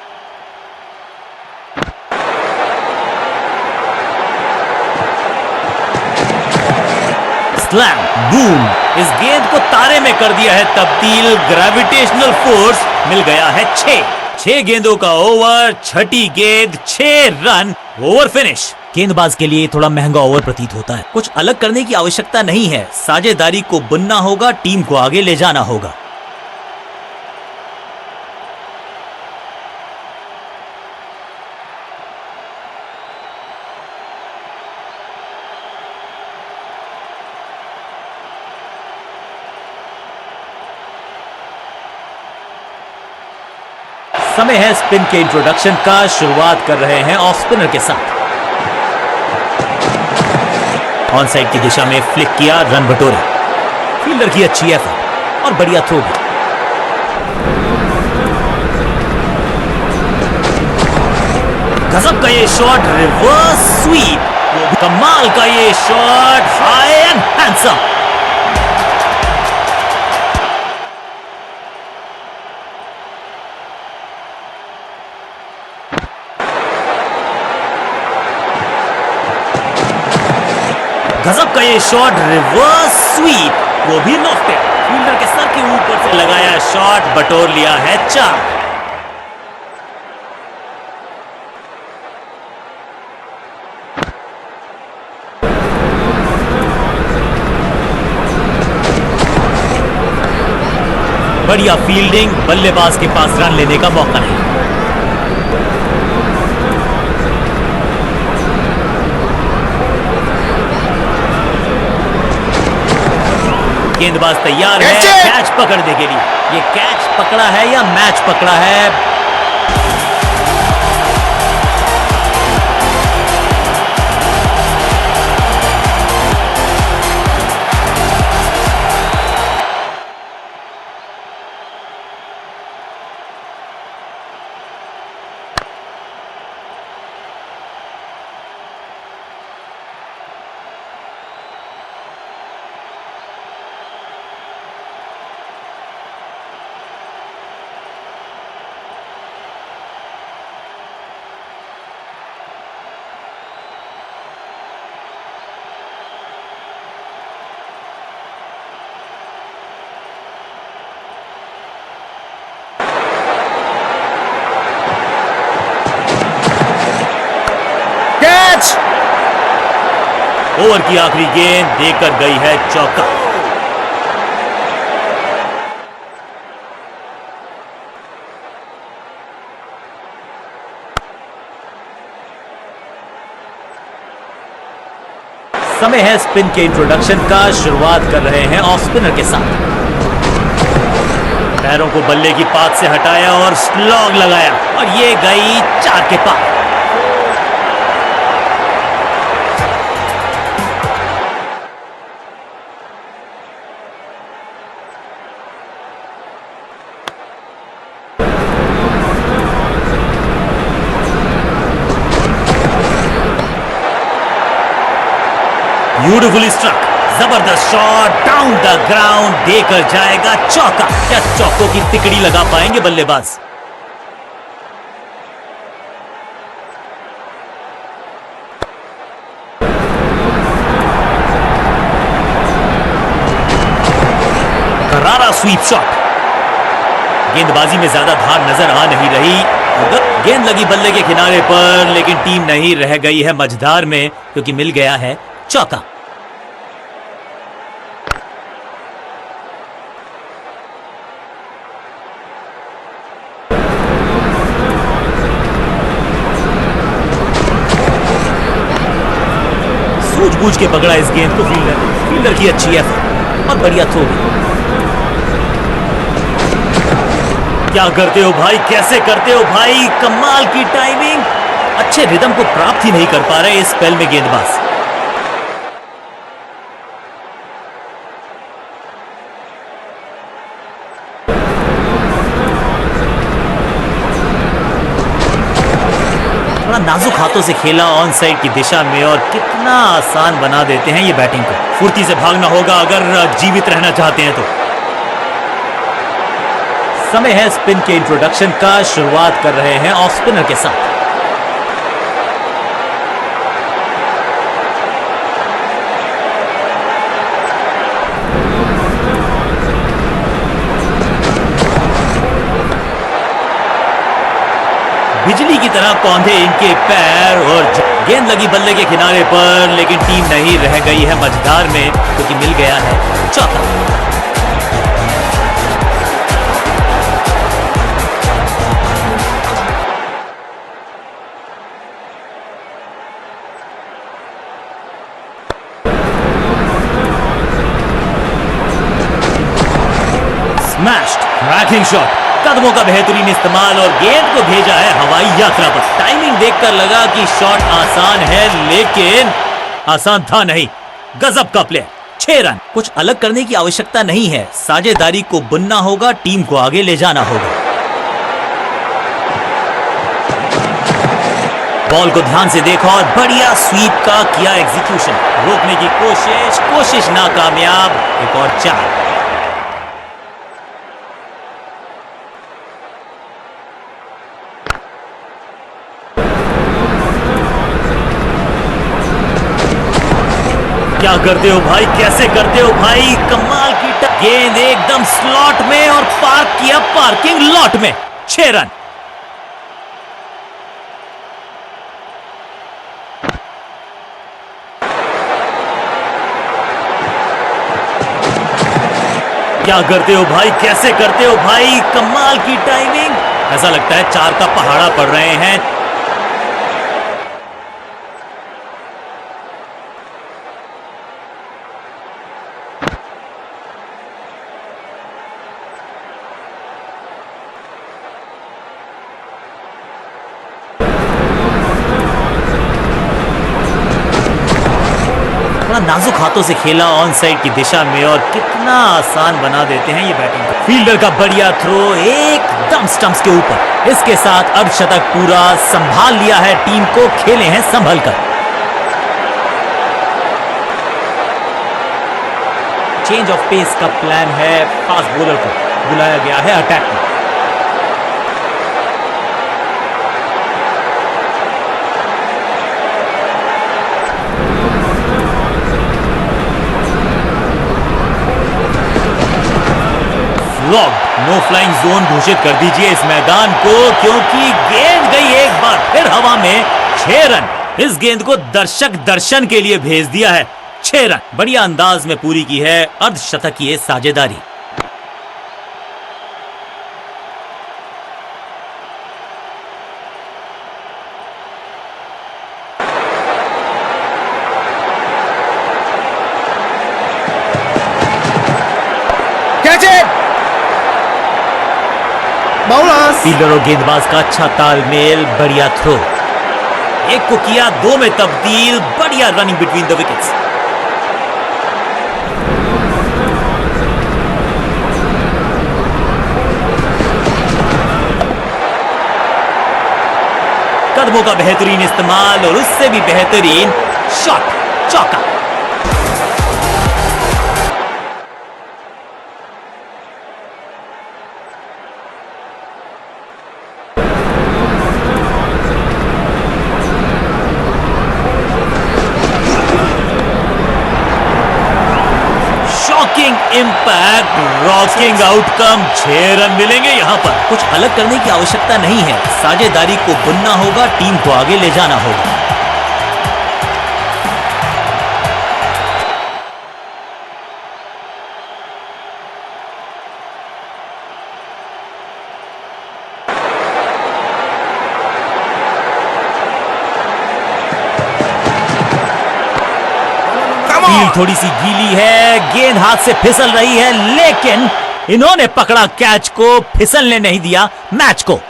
स्लैम, बूम, इस गेंद को तारे में कर दिया है तब्दील। ग्रेविटेशनल फोर्स, मिल गया है 6 गेंदों का ओवर, छठी गेंद, 6 रन, ओवर फिनिश। गेंदबाज के लिए थोड़ा महंगा ओवर प्रतीत होता है। कुछ अलग करने की आवश्यकता नहीं है, साझेदारी को बुनना होगा, टीम को आगे ले जाना होगा। समय है स्पिन के इंट्रोडक्शन का। शुरुआत कर रहे हैं ऑफ स्पिनर के साथ। ऑन साइड की दिशा में फ्लिक किया, रन बटोरे। फील्डर की अच्छी एफर्ट और बढ़िया थ्रो भी। गजब का ये शॉट, रिवर्स स्वीप, कमाल का ये शॉट, हाई एंड हैंडसम। गजब का ये शॉट, रिवर्स स्वीप, वो भी नॉक पे। फील्डर के सर के ऊपर से लगाया शॉट, बटोर लिया है 4। बढ़िया फील्डिंग, बल्लेबाज के पास रन लेने का मौका नहीं। गेंदबाज तैयार है कैच पकड़ने के लिए। ये कैच पकड़ा है या मैच पकड़ा है? ओवर की आखिरी गेंद देकर गई है चौका। समय है स्पिन के इंट्रोडक्शन का। शुरुआत कर रहे हैं ऑफ स्पिनर के साथ। पैरों को बल्ले की पात से हटाया और स्लॉग लगाया और ये गई 4 के पार। ब्यूटीफुली स्ट्रक, जबरदस्त शॉट, डाउन द ग्राउंड, देकर जाएगा चौका। क्या चौकों की तिकड़ी लगा पाएंगे बल्लेबाज? करारा स्वीप शॉट। गेंदबाजी में ज्यादा धार नजर आ नहीं रही। गेंद लगी बल्ले के किनारे पर, लेकिन टीम नहीं रह गई है मझधार में क्योंकि मिल गया है चौका। सूझबूझ के पकड़ा इस गेंद को फील्डर की अच्छी एफर्ट और बढ़िया थ्रो भी। क्या करते हो भाई, कैसे करते हो भाई, कमाल की टाइमिंग। अच्छे रिदम को प्राप्त ही नहीं कर पा रहे इस स्पेल में गेंदबाज। हाथों से खेला ऑन साइड की दिशा में और कितना आसान बना देते हैं ये बैटिंग को। फुर्ती से भागना होगा अगर जीवित रहना चाहते हैं तो। समय है स्पिन के इंट्रोडक्शन का। शुरुआत कर रहे हैं ऑफ स्पिनर के साथ। बिजली की तरह कौंधे इनके पैर और गेंद लगी बल्ले के किनारे पर, लेकिन टीम नहीं रह गई है मझधार में क्योंकि मिल गया है चौथा। स्मैश्ड क्रैकिंग शॉट, कदमों का बेहतरीन इस्तेमाल और गेंद को भेजा है हवाई यात्रा पर। टाइमिंग देखकर लगा कि शॉट आसान है, लेकिन आसान था नहीं। गजब का प्ले। 6 रन। कुछ अलग करने की आवश्यकता नहीं है, साझेदारी को बुनना होगा, टीम को आगे ले जाना होगा। बॉल को ध्यान से देखा और बढ़िया स्वीप का किया एग्जीक्यूशन। रोकने की कोशिश नाकामयाब। एक और 4। क्या करते हो भाई, कैसे करते हो भाई, कमाल की गेंद एकदम स्लॉट में और पार्क किया पार्किंग लॉट में। 6 रन। क्या करते हो भाई, कैसे करते हो भाई, कमाल की टाइमिंग। ऐसा लगता है 4 का पहाड़ा पड़ रहे हैं। नाजुक हाथों से खेला ऑन साइड की दिशा में और कितना आसान बना देते हैं ये बैटिंग को। फील्डर का बढ़िया थ्रो एकदम स्टंप्स के ऊपर। इसके साथ अर्धशतक पूरा। संभाल लिया है टीम को, खेले हैं संभल कर। चेंज ऑफ पेस का प्लान है। फास्ट बॉलर को बुलाया गया है अटैक में। नो फ्लाइंग जोन घोषित कर दीजिए इस मैदान को, क्योंकि गेंद गई एक बार फिर हवा में। 6 रन। इस गेंद को दर्शक दर्शन के लिए भेज दिया है। 6 रन बढ़िया अंदाज में पूरी की है अर्धशतकीय साझेदारी। फील्डर और गेंदबाज का अच्छा तालमेल, बढ़िया थ्रो। एक को किया 2 में तब्दील। बढ़िया रनिंग बिटवीन द विकेट्स। कदमों का बेहतरीन इस्तेमाल और उससे भी बेहतरीन शॉट, चौका। Impact, rocking outcome. 6 रन मिलेंगे यहां पर। कुछ अलग करने की आवश्यकता नहीं है, साझेदारी को बुनना होगा, टीम को आगे ले जाना होगा। फील्ड थोड़ी सी गीली है, गेंद हाथ से फिसल रही है, लेकिन इन्होंने पकड़ा कैच को, फिसलने नहीं दिया मैच को।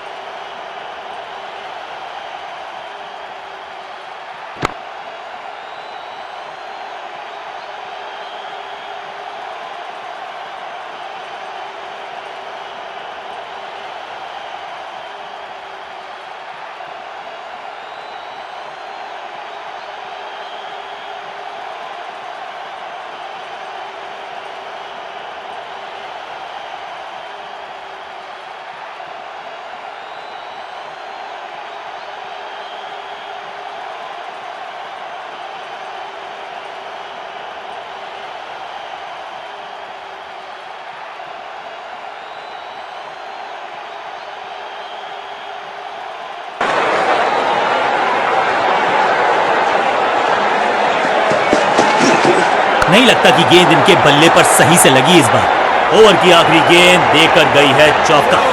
नहीं लगता कि गेंद इनके बल्ले पर सही से लगी इस बार। ओवर की आखिरी गेंद देकर गई है चौका।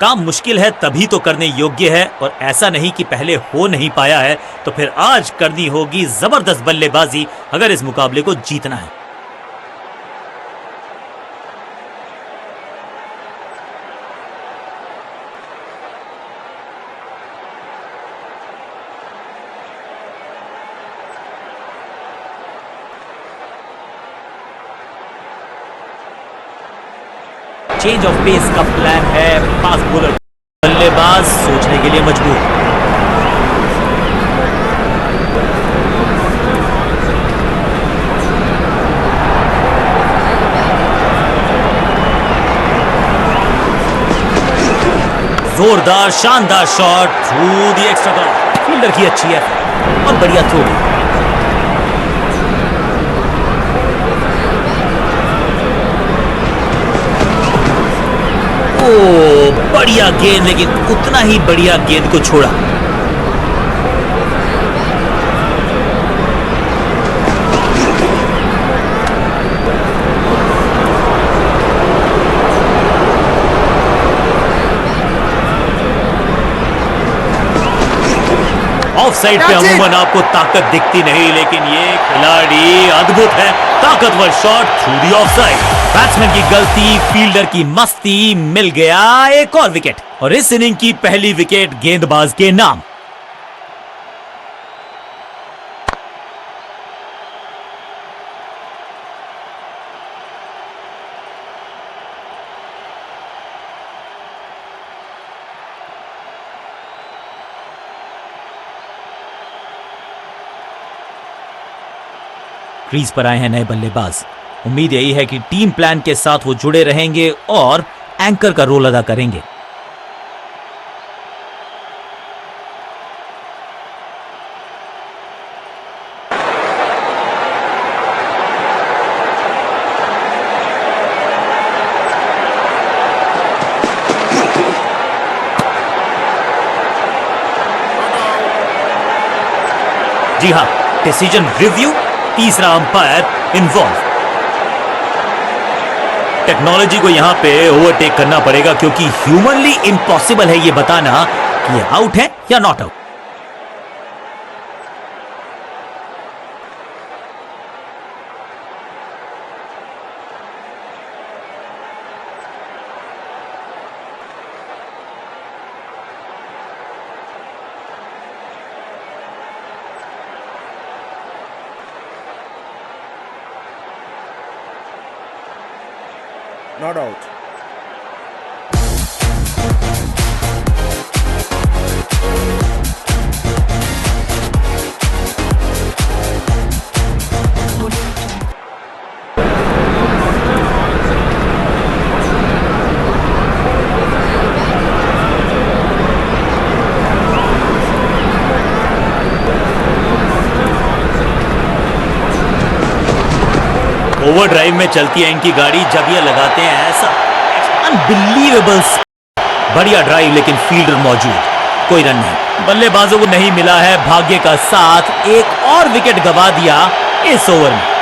काम मुश्किल है तभी तो करने योग्य है, और ऐसा नहीं कि पहले हो नहीं पाया है तो फिर आज करनी होगी जबरदस्त बल्लेबाजी अगर इस मुकाबले को जीतना है। चेंज ऑफ पेस का प्लान है। फास्ट बॉलर बल्लेबाज सोचने के लिए मजबूर। जोरदार शानदार shot through the extra corner. Fielder की अच्छी है और बढ़िया थ्रो। बढ़िया गेंद, लेकिन उतना ही बढ़िया गेंद को छोड़ा। ऑफ साइड पे अमूमन आपको ताकत दिखती नहीं, लेकिन ये खिलाड़ी अद्भुत है। ताकतवर shot through the of side. Batsman की गलती, फील्डर की मस्ती, मिल गया एक और विकेट, और इस इनिंग की पहली विकेट गेंदबाज के नाम। क्रीज पर आए हैं नए बल्लेबाज। उम्मीद यही है कि टीम प्लान के साथ वो जुड़े रहेंगे और एंकर का रोल अदा करेंगे। जी हां, डिसीजन रिव्यू, तीसरा अंपायर इन्वॉल्व। टेक्नोलॉजी को यहां पे ओवरटेक करना पड़ेगा, क्योंकि ह्यूमनली इम्पॉसिबल है ये बताना कि ये आउट है या not out. Not out. Over drive में चलती है इनकी गाड़ी जब ये लगाते हैं ऐसा अनबिलीवेबल। बढ़िया ड्राइव, लेकिन फील्डर मौजूद, कोई रन नहीं। बल्लेबाजों को नहीं मिला है भाग्य का साथ, एक और विकेट गंवा दिया इस ओवर में।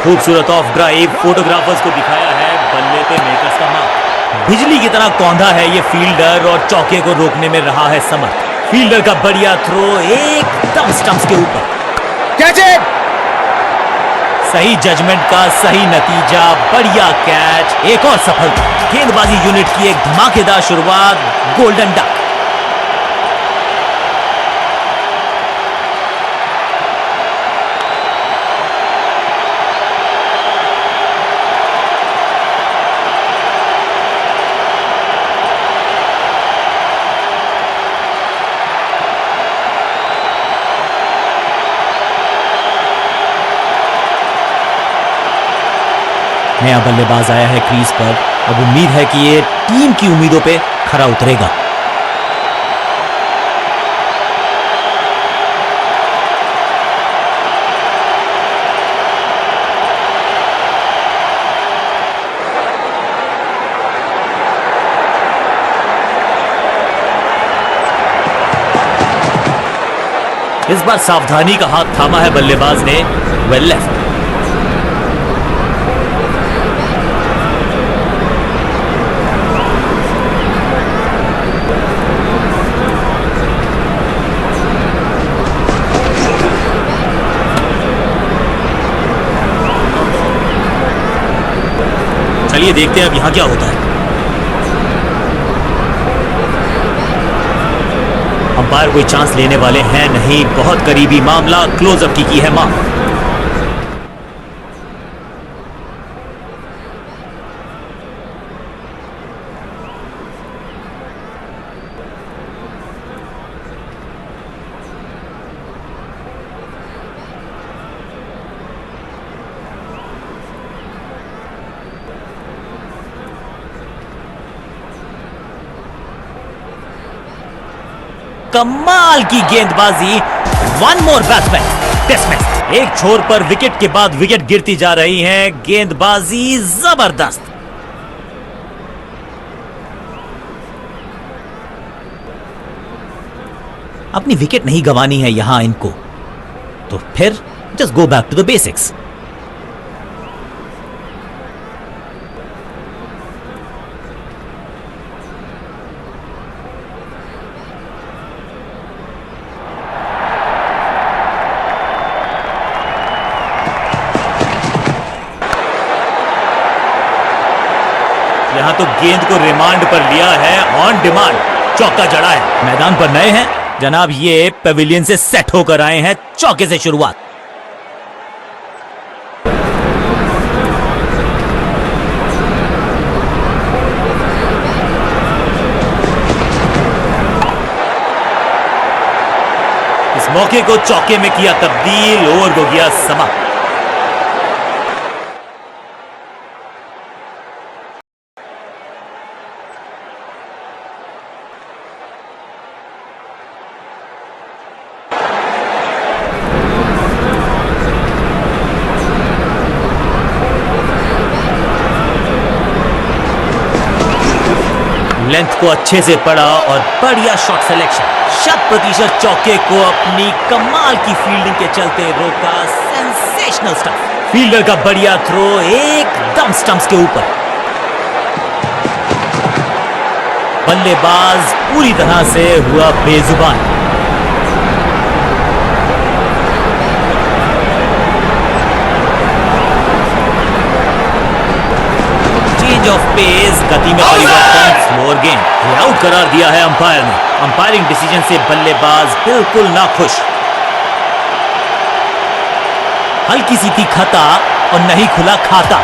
खूबसूरत ऑफ ड्राइव, फोटोग्राफर्स को दिखाया है बल्ले पे मेकर्स का मार्क। बिजली की तरह कौंधा है ये फील्डर और चौके को रोकने में रहा है समर्थ। फील्डर का बढ़िया थ्रो एकदम स्टंप्स के ऊपर। Catch it! सही जजमेंट का सही नतीजा, बढ़िया कैच, एक और सफलता। गेंदबाजी यूनिट की एक धमाकेदार शुरुआत, गोल्डन डक। नया बल्लेबाज आया है क्रीज पर। अब उम्मीद है कि ये टीम की उम्मीदों पे खरा उतरेगा। इस बार सावधानी का हाथ थामा है बल्लेबाज ने। Well left. चलिए देखते हैं अब यहां क्या होता है। अंपायर कोई चांस लेने वाले हैं नहीं। बहुत करीबी मामला। क्लोजअप की है मांग। कमाल की गेंदबाजी। One more batsman dismiss. एक छोर पर विकेट के बाद विकेट गिरती जा रही है। गेंदबाजी जबरदस्त। अपनी विकेट नहीं गंवानी है यहां इनको, तो फिर just go back to the basics. यहां तो गेंद को रिमांड पर लिया है। ऑन डिमांड चौका जड़ा है। मैदान पर नए हैं जनाब, ये पेविलियन से सेट होकर आए हैं। चौके से शुरुआत। इस मौके को चौके में किया तब्दील। ओवर हो गया समाप्त। लेंथ को अच्छे से पड़ा और बढ़िया शॉट सिलेक्शन। 100% चौके को अपनी कमाल की फील्डिंग के चलते रोका। Sensational stuff. फील्डर का बढ़िया थ्रो एकदम स्टंप्स के ऊपर। बल्लेबाज पूरी तरह से हुआ बेजुबान। ऑफ पेस, गति में परिवर्तन। स्लोअर गेंद आउट करार दिया है अंपायर ने। अंपायरिंग डिसीजन से बल्लेबाज बिल्कुल नाखुश। हल्की सी थी खता और नहीं खुला खाता।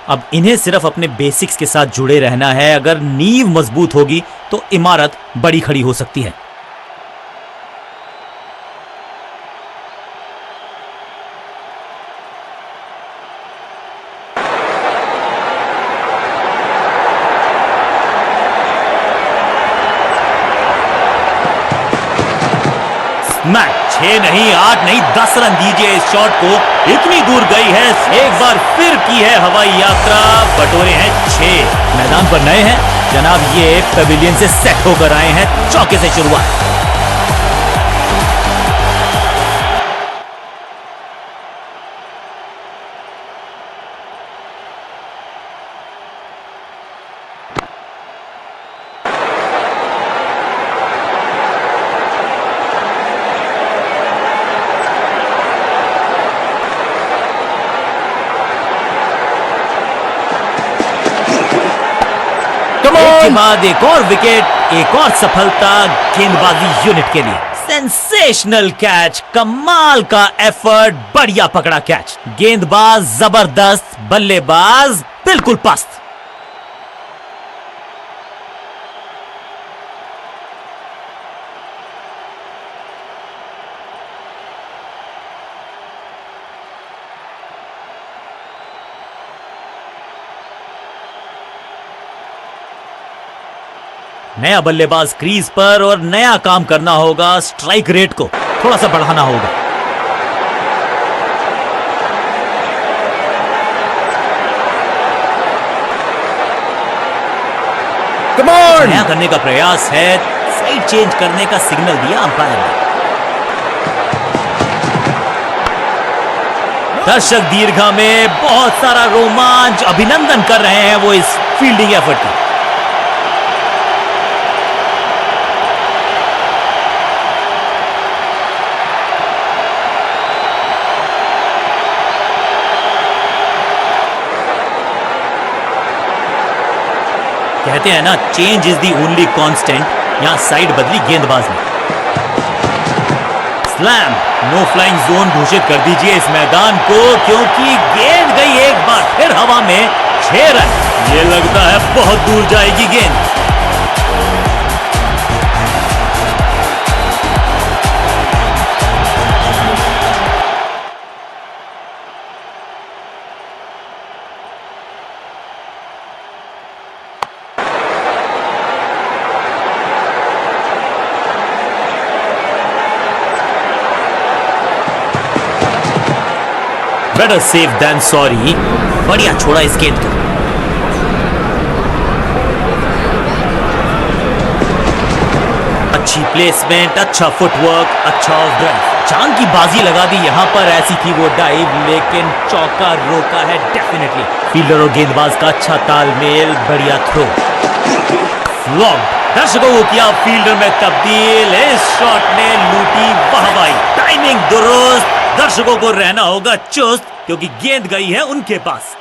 अब इन्हें सिर्फ अपने बेसिक्स के साथ जुड़े रहना है। अगर नींव मजबूत होगी तो इमारत बड़ी खड़ी हो सकती है। मैच 6 नहीं 8 नहीं 10 रन दीजिए इस शॉट को। इतनी दूर गई है। एक बार फिर की है हवाई यात्रा। बटोरे हैं 6। मैदान पर नए हैं जनाब, ये पेविलियन से सेट होकर आए हैं। चौके से शुरुआत। Come एक के on! बाद एक और विकेट, एक और सफलता गेंदबाजी यूनिट के लिए। सेंसेशनल कैच, कमाल का एफर्ट, बढ़िया पकड़ा कैच। गेंदबाज जबरदस्त, बल्लेबाज बिल्कुल पस्त। नया बल्लेबाज क्रीज पर और नया काम करना होगा, स्ट्राइक रेट को थोड़ा सा बढ़ाना होगा। Come on! नया करने का प्रयास है, साइड चेंज करने का सिग्नल दिया अंपायर ने। दर्शक दीर्घा में बहुत सारा रोमांच, अभिनंदन कर रहे हैं वो इस फील्डिंग एफर्ट का। कहते हैं ना, change is the only constant. यहां साइड बदली गेंदबाज ने। स्लैम, नो फ्लाइंग जोन घोषित कर दीजिए इस मैदान को, क्योंकि गेंद गई एक बार फिर हवा में। 6 रन, ये लगता है बहुत दूर जाएगी गेंद। Better safe than sorry. बढ़िया छोड़ा इस गेंद को। अच्छी प्लेसमेंट, अच्छा फुटवर्क, अच्छा ऑफ ड्राइव। चांद की बाजी लगा दी यहां पर। ऐसी थी वो डाइव, लेकिन चौका रोका है डेफिनेटली। फील्डर और गेंदबाज का अच्छा तालमेल, बढ़िया थ्रो। फ्लॉप, दर्शकों को किया फील्डर में तब्दील। इस शॉट ने लूटी वाहवाही, टाइमिंग दुरुस्त। दर्शकों को रहना होगा चुस्त, क्योंकि गेंद गई है उनके पास।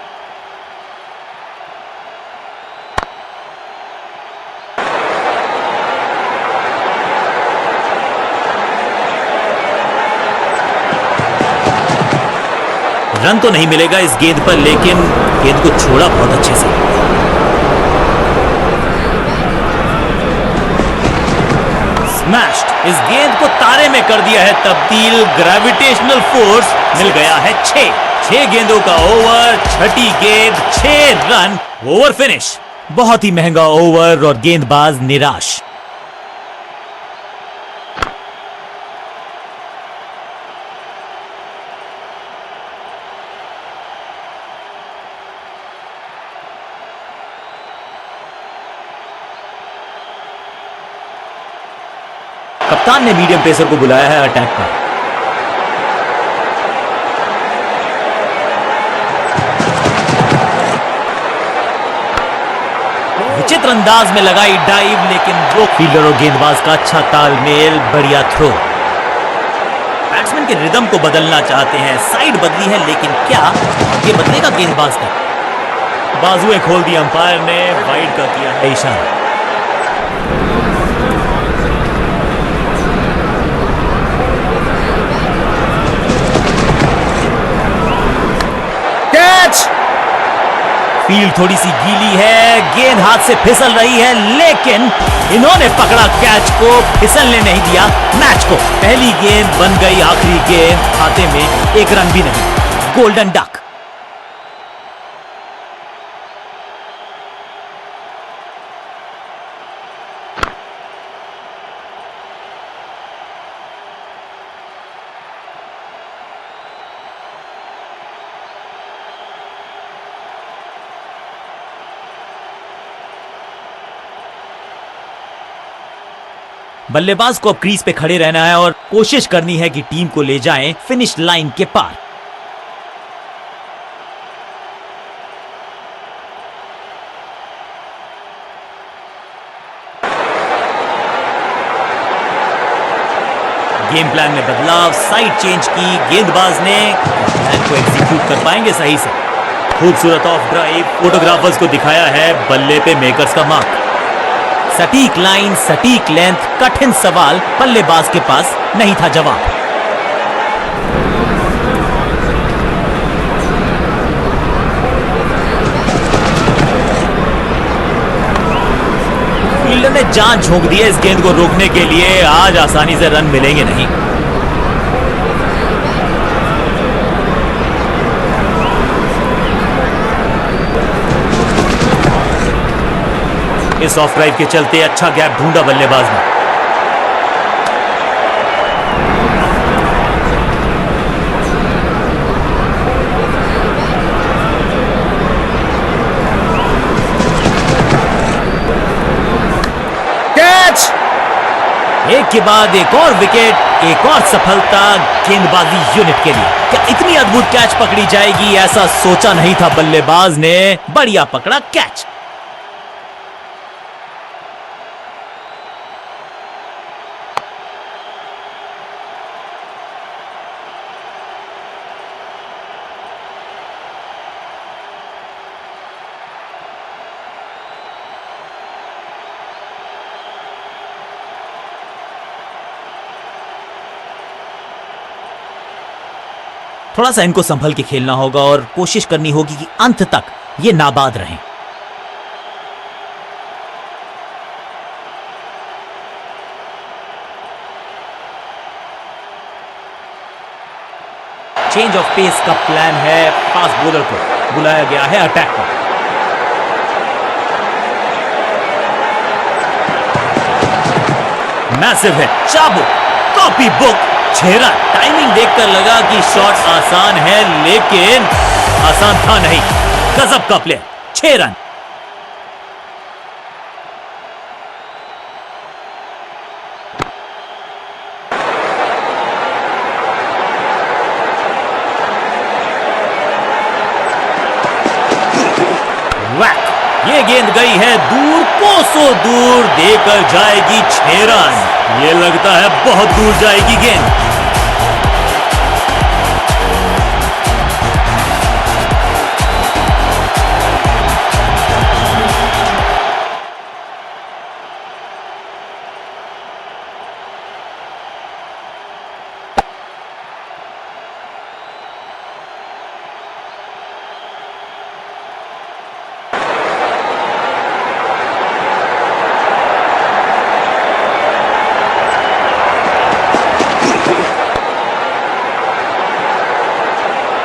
रन तो नहीं मिलेगा इस गेंद पर, लेकिन गेंद को छोड़ा बहुत अच्छे से। स्मैश्ड, इस गेंद को तारे में कर दिया है तब्दील। ग्रेविटेशनल फोर्स मिल गया है 6 गेंदों का ओवर, छठी गेंद, 6 रन, ओवर फिनिश। बहुत ही महंगा ओवर और गेंदबाज निराश। कप्तान ने मीडियम पेसर को बुलाया है अटैक पर। विचित्र अंदाज में लगाई डाइव, लेकिन वो फील्डर और गेंदबाज का अच्छा तालमेल, बढ़िया थ्रो। बैट्समैन के रिदम को बदलना चाहते हैं, साइड बदली है, लेकिन क्या ये बदलेगा गेंदबाज का? बाजुएं खोल दी अंपायर ने, वाइड का किया है इशारा। फील्ड थोड़ी सी गीली है, गेंद हाथ से फिसल रही है, लेकिन इन्होंने पकड़ा कैच को, फिसलने नहीं दिया मैच को। पहली गेंद बन गई आखिरी गेंद, खाते में 1 रन भी नहीं। Golden duck. बल्लेबाज को अब क्रीज पे खड़े रहना है और कोशिश करनी है कि टीम को ले जाएं फिनिश लाइन के पार। गेम प्लान में बदलाव, साइड चेंज की, गेंदबाज ने प्लान को एग्जीक्यूट कर पाएंगे सही से। खूबसूरत ऑफ ड्राइव, फोटोग्राफर्स को दिखाया है बल्ले पे मेकर्स का मार्क। सटीक लाइन, सटीक लेंथ, कठिन सवाल, बल्लेबाज के पास नहीं था जवाब। फील्डर ने जान झोंक दी है इस गेंद को रोकने के लिए। आज आसानी से रन मिलेंगे नहीं। इस ऑफ ड्राइव के चलते अच्छा गैप ढूंढा बल्लेबाज ने। कैच। एक के बाद एक और विकेट, एक और सफलता गेंदबाजी यूनिट के लिए। क्या इतनी अद्भुत कैच पकड़ी जाएगी, ऐसा सोचा नहीं था बल्लेबाज ने। बढ़िया पकड़ा कैच। थोड़ा सा इनको संभल के खेलना होगा और कोशिश करनी होगी कि अंत तक ये नाबाद रहें। चेंज ऑफ पेस का प्लान है। फास्ट बॉलर को बुलाया गया है अटैक पर। मैसिव है, चाबुक, कॉपी बुक, 6 रन। टाइमिंग देखकर लगा कि शॉट आसान है, लेकिन आसान था नहीं। गजब का प्ले, 6 रन। वैक, ये गेंद गई है दूर, कोसों दूर, देकर जाएगी 6 रन। ये लगता है बहुत दूर जाएगी गेंद।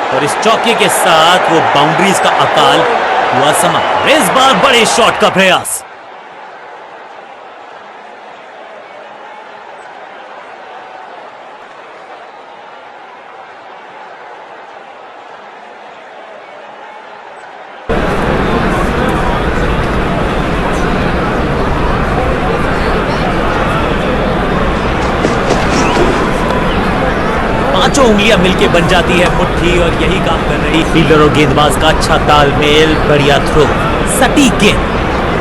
और इस चौके के साथ वो बाउंड्रीज का अकाल हुआ समाप्त। इस बार बड़े शॉट का प्रयास। पांचों उंगलियां मिलके बन जाती है मुट्ठी, और यही काम कर रही फील्डर और गेंदबाज का अच्छा तालमेल। बढ़िया थ्रो, सटीक गेंद,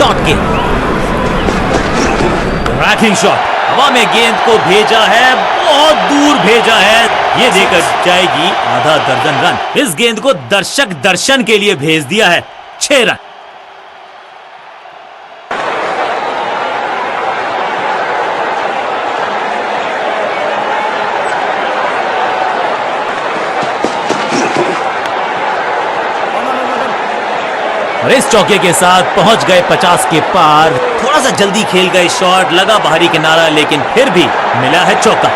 डॉट गेंद, रैकिंग शॉट। हवा में गेंद को भेजा है, बहुत दूर भेजा है। ये देकर जाएगी आधा दर्जन रन। इस गेंद को दर्शक दर्शन के लिए भेज दिया है, 6 रन। और इस चौके के साथ पहुंच गए 50 के पार। थोड़ा सा जल्दी खेल गए शॉट, लगा बाहरी किनारा, लेकिन फिर भी मिला है चौका।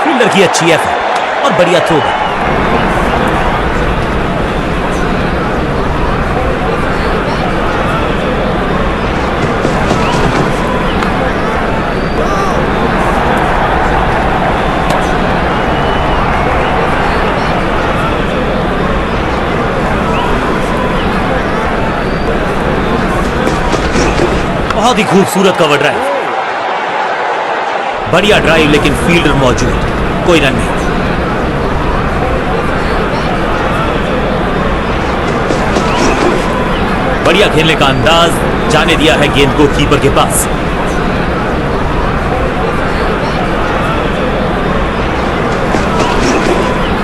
फील्डर की अच्छी एफर्ट और बढ़िया थ्रो भी। बहुत ही खूबसूरत कवर ड्राइव, बढ़िया ड्राइव, लेकिन फील्डर मौजूद, कोई रन नहीं। बढ़िया खेलने का अंदाज, जाने दिया है गेंद को कीपर के पास।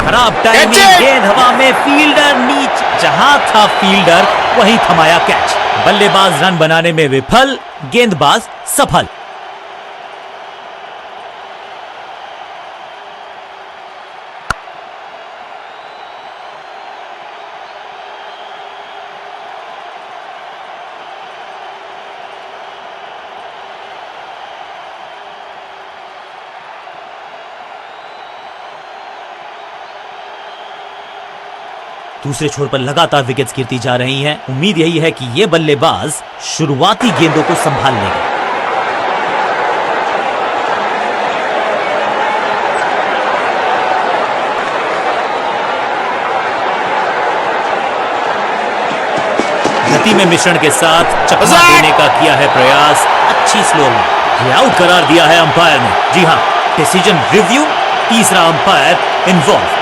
खराब टाइमिंग, गेंद हवा में, फील्डर नीचे, जहां था फील्डर वहीं थमाया कैच। बल्लेबाज रन बनाने में विफल, गेंदबाज सफल। दूसरे छोर पर लगातार विकेट्स गिरती जा रही हैं। उम्मीद यही है कि यह बल्लेबाज शुरुआती गेंदों को संभाल लेगा। गति में मिश्रण के साथ चकमा देने का किया है प्रयास, अच्छी स्लो में, ये आउट करार दिया है अंपायर ने। जी हां, डिसीजन रिव्यू, तीसरा अंपायर इन्वॉल्व।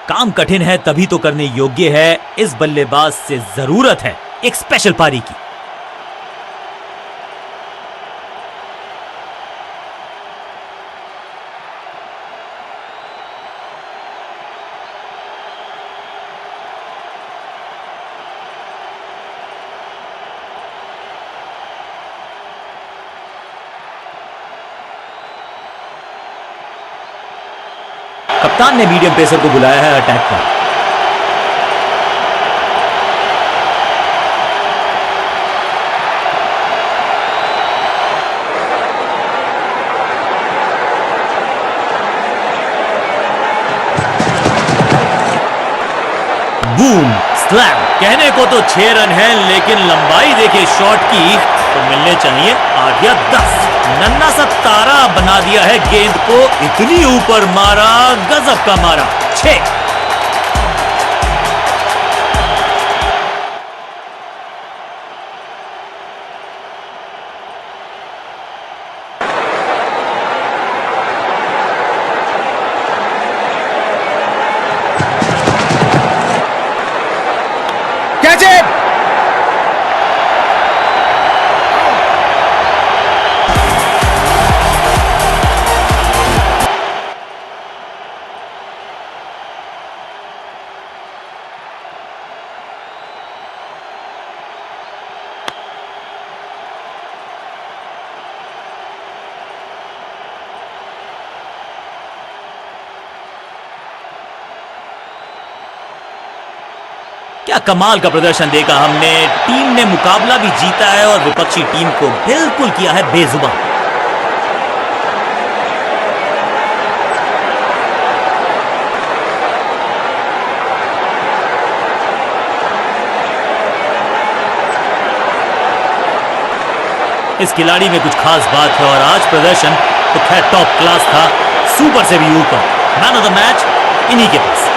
काम कठिन है तभी तो करने योग्य है। इस बल्लेबाज से जरूरत है एक स्पेशल पारी की। कप्तान ने मीडियम पेसर को बुलाया है अटैक पर। Boom slam. कहने को तो 6 रन है, लेकिन लंबाई देखे शॉट की तो मिलने चाहिए 8 या 10। नन्ना सा तारा बना दिया है गेंद को, इतनी ऊपर मारा, गजब का मारा। 6। Catch it. क्या कमाल का प्रदर्शन देखा हमने। टीम ने मुकाबला भी जीता है और विपक्षी टीम को बिल्कुल किया है बेजुबान। इस खिलाड़ी में कुछ खास बात है और आज प्रदर्शन तो खैर टॉप क्लास था, सुपर से भी ऊपर। मैन ऑफ द मैच इन्हीं के पास।